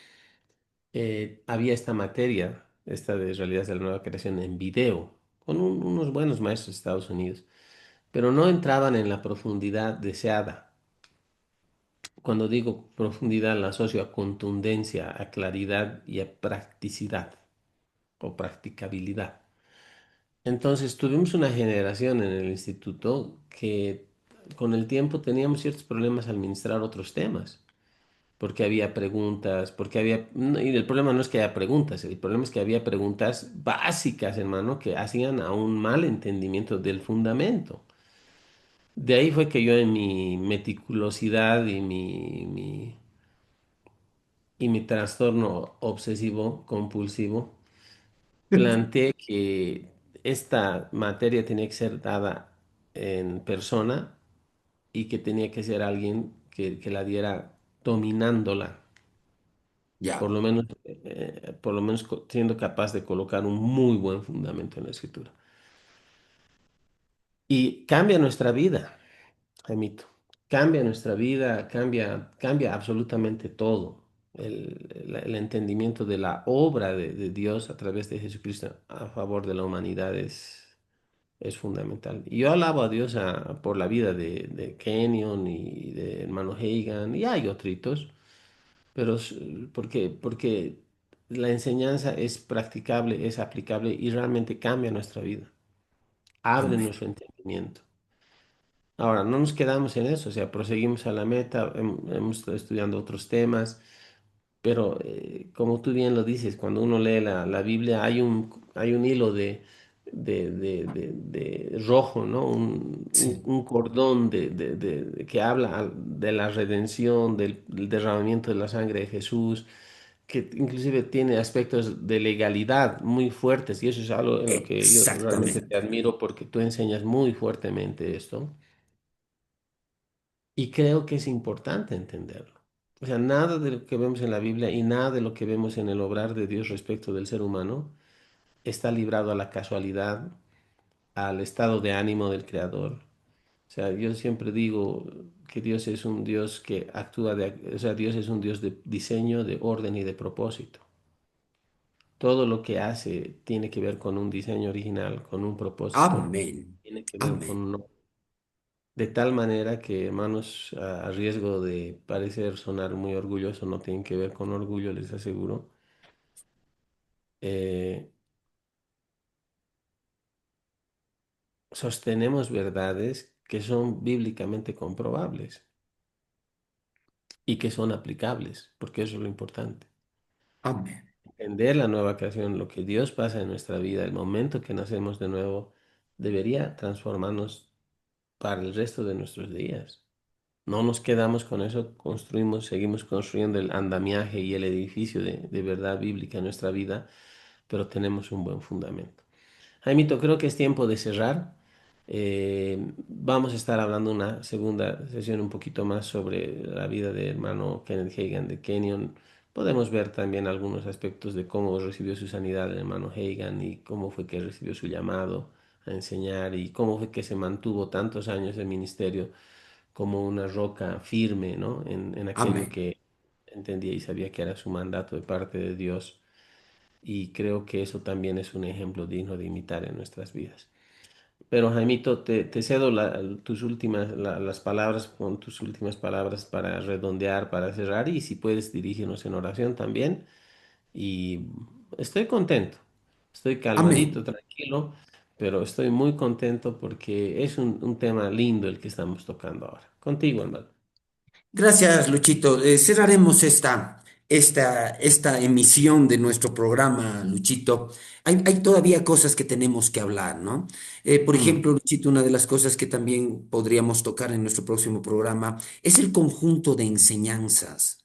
A: había esta materia, esta de realidades de la nueva creación en video, con unos buenos maestros de Estados Unidos, pero no entraban en la profundidad deseada. Cuando digo profundidad, la asocio a contundencia, a claridad y a practicidad o practicabilidad. Entonces tuvimos una generación en el instituto que con el tiempo teníamos ciertos problemas al administrar otros temas, porque había preguntas, porque había, y el problema no es que haya preguntas, el problema es que había preguntas básicas, hermano, que hacían a un mal entendimiento del fundamento. De ahí fue que yo en mi meticulosidad y mi trastorno obsesivo compulsivo planteé que esta materia tenía que ser dada en persona y que tenía que ser alguien que la diera dominándola,
B: ya.
A: por lo menos siendo capaz de colocar un muy buen fundamento en la escritura. Y cambia nuestra vida, Jaimito. Cambia nuestra vida, cambia absolutamente todo. El entendimiento de la obra de Dios a través de Jesucristo a favor de la humanidad es fundamental. Y yo alabo a Dios por la vida de Kenyon y de hermano Hagan, y hay otritos, pero porque la enseñanza es practicable, es aplicable y realmente cambia nuestra vida, abre
B: Amén.
A: nuestro entendimiento. Ahora, no nos quedamos en eso, o sea, proseguimos a la meta, hemos estado estudiando otros temas, pero como tú bien lo dices, cuando uno lee la Biblia hay un hilo de rojo, ¿no?
B: Sí,
A: Un cordón que habla de la redención, del derramamiento de la sangre de Jesús, que inclusive tiene aspectos de legalidad muy fuertes y eso es algo en lo que yo realmente te
B: Exactamente.
A: admiro porque tú enseñas muy fuertemente esto y creo que es importante entenderlo. O sea, nada de lo que vemos en la Biblia y nada de lo que vemos en el obrar de Dios respecto del ser humano está librado a la casualidad, al estado de ánimo del Creador. O sea, yo siempre digo que Dios es un Dios que actúa o sea, Dios es un Dios de diseño, de orden y de propósito. Todo lo que hace tiene que ver con un diseño original, con un propósito,
B: Amén.
A: tiene que ver con
B: Amén.
A: de tal manera que, hermanos, a riesgo de parecer sonar muy orgulloso, no tienen que ver con orgullo, les aseguro. eh, Sostenemos verdades que son bíblicamente comprobables y que son aplicables, porque eso es lo importante.
B: Amén.
A: Entender la nueva creación, lo que Dios pasa en nuestra vida, el momento que nacemos de nuevo, debería transformarnos para el resto de nuestros días. No nos quedamos con eso, construimos, seguimos construyendo el andamiaje y el edificio de verdad bíblica en nuestra vida, pero tenemos un buen fundamento. Jaimito, creo que es tiempo de cerrar. Vamos a estar hablando una segunda sesión un poquito más sobre la vida de hermano Kenneth Hagin de Kenyon. Podemos ver también algunos aspectos de cómo recibió su sanidad el hermano Hagin y cómo fue que recibió su llamado a enseñar y cómo fue que se mantuvo tantos años en ministerio como una roca firme, ¿no? En aquello
B: Amén.
A: que entendía y sabía que era su mandato de parte de Dios. Y creo que eso también es un ejemplo digno de imitar en nuestras vidas. Pero Jaimito, te cedo tus últimas, las palabras con tus últimas palabras para redondear, para cerrar y si puedes dirigirnos en oración también. Y estoy contento, estoy calmadito,
B: Amén.
A: tranquilo, pero estoy muy contento porque es un tema lindo el que estamos tocando ahora. Contigo, hermano.
B: Gracias, Luchito. Cerraremos esta emisión de nuestro programa, Luchito. Hay todavía cosas que tenemos que hablar, ¿no? Por
A: Mm,
B: ejemplo, Luchito, una de las cosas que también podríamos tocar en nuestro próximo programa es el conjunto de enseñanzas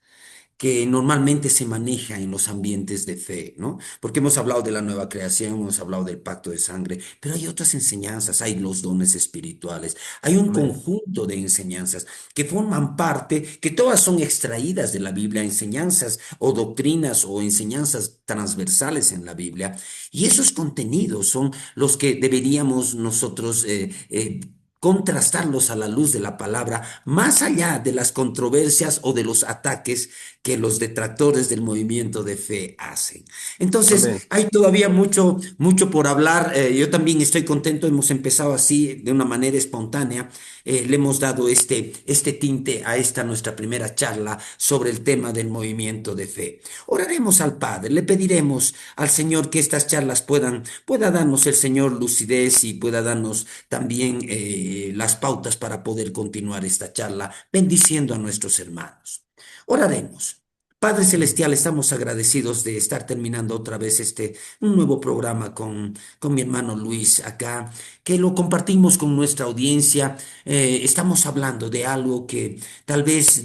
B: que normalmente se maneja en los ambientes de fe, ¿no? Porque hemos hablado de la nueva creación, hemos hablado del pacto de sangre, pero hay otras enseñanzas, hay los dones espirituales, hay un
A: amén.
B: conjunto de enseñanzas que forman parte, que todas son extraídas de la Biblia, enseñanzas o doctrinas o enseñanzas transversales en la Biblia, y esos contenidos son los que deberíamos nosotros contrastarlos a la luz de la palabra, más allá de las controversias o de los ataques que los detractores del movimiento de fe hacen. Entonces,
A: Amén.
B: hay todavía mucho, mucho por hablar. Yo también estoy contento, hemos empezado así de una manera espontánea. Le hemos dado este tinte a esta nuestra primera charla sobre el tema del movimiento de fe. Oraremos al Padre, le pediremos al Señor que estas charlas pueda darnos el Señor lucidez y pueda darnos también las pautas para poder continuar esta charla, bendiciendo a nuestros hermanos. Oraremos. Padre
A: Mm.
B: Celestial, estamos agradecidos de estar terminando otra vez un nuevo programa con mi hermano Luis acá, que lo compartimos con nuestra audiencia. Estamos hablando de algo que tal vez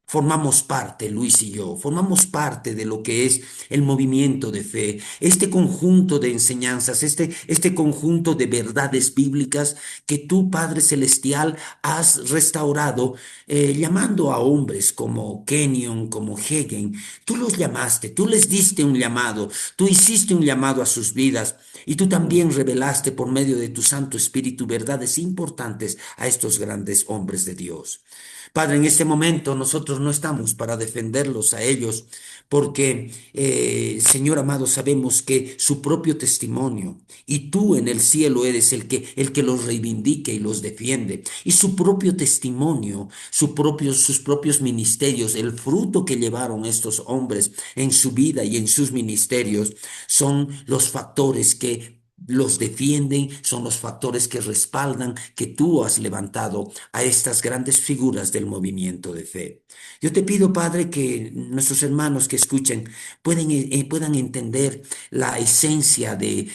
B: formamos parte, Luis y yo, formamos parte de lo que es el movimiento de fe, este conjunto de enseñanzas, este conjunto de verdades bíblicas que tú, Padre Celestial, has restaurado llamando a hombres como Kenyon, como Hagin. Tú los llamaste, tú les diste un llamado, tú hiciste un llamado a sus vidas y tú
A: Mm.
B: también revelaste por medio de tu Santo Espíritu verdades importantes a estos grandes hombres de Dios. Padre, en este momento nosotros no estamos para defenderlos a ellos, porque, Señor amado, sabemos que su propio testimonio y tú en el cielo eres el que los reivindique y los defiende. Y su propio testimonio, sus propios ministerios, el fruto que llevaron estos hombres en su vida y en sus ministerios, son los factores que los defienden, son los factores que respaldan que tú has levantado a estas grandes figuras del movimiento de fe. Yo te pido, Padre, que nuestros hermanos que escuchen puedan entender la esencia de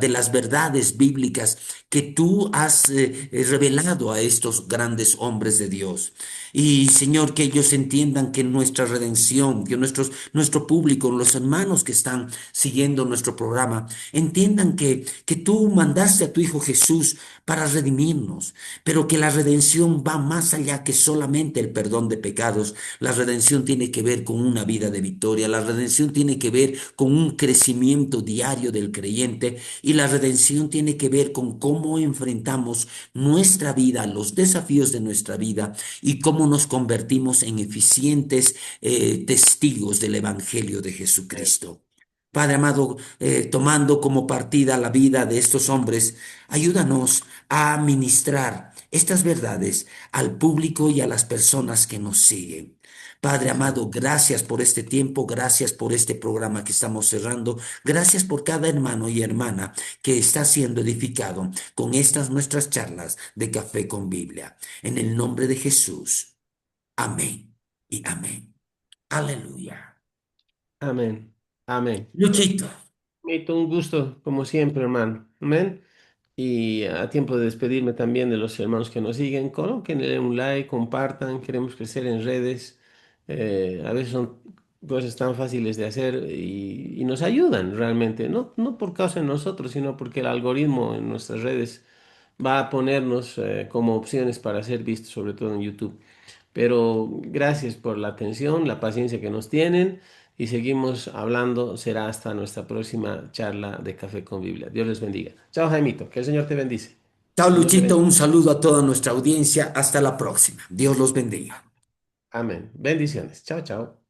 B: las verdades bíblicas que tú has revelado a estos grandes hombres de Dios. Y Señor, que ellos entiendan que nuestra redención, que nuestro público, los hermanos que están siguiendo nuestro programa, entiendan que tú mandaste a tu Hijo Jesús para redimirnos, pero que la redención va más allá que solamente el perdón de pecados. La redención tiene que ver con una vida de victoria, la redención tiene que ver con un crecimiento diario del creyente y la redención tiene que ver con cómo enfrentamos nuestra vida, los desafíos de nuestra vida y cómo nos convertimos en eficientes testigos del Evangelio de Jesucristo. Padre amado, tomando como partida la vida de estos hombres, ayúdanos a ministrar estas verdades al público y a las personas que nos siguen. Padre
A: Sí.
B: amado, gracias por este tiempo, gracias por este programa que estamos cerrando, gracias por cada hermano y hermana que está siendo edificado con estas nuestras charlas de Café con Biblia. En el nombre de Jesús. Amén y amén. Aleluya.
A: Amén. Amén.
B: Luchito.
A: Mito, un gusto, como siempre, hermano. Amén. Y a tiempo de despedirme también de los hermanos que nos siguen, colóquenle un like, compartan, queremos crecer en redes. A veces son cosas tan fáciles de hacer y nos ayudan realmente, no por causa de nosotros, sino porque el algoritmo en nuestras redes va a ponernos como opciones para ser vistos, sobre todo en YouTube. Pero gracias por la atención, la paciencia que nos tienen y seguimos hablando. Será hasta nuestra próxima charla de Café con Biblia. Dios les bendiga. Chao, Jaimito. Que el Señor te bendice.
B: Chao,
A: Dios te
B: Luchito.
A: bendiga.
B: Un saludo a toda nuestra audiencia. Hasta la próxima. Dios los bendiga.
A: Amén. Bendiciones. Chao, chao.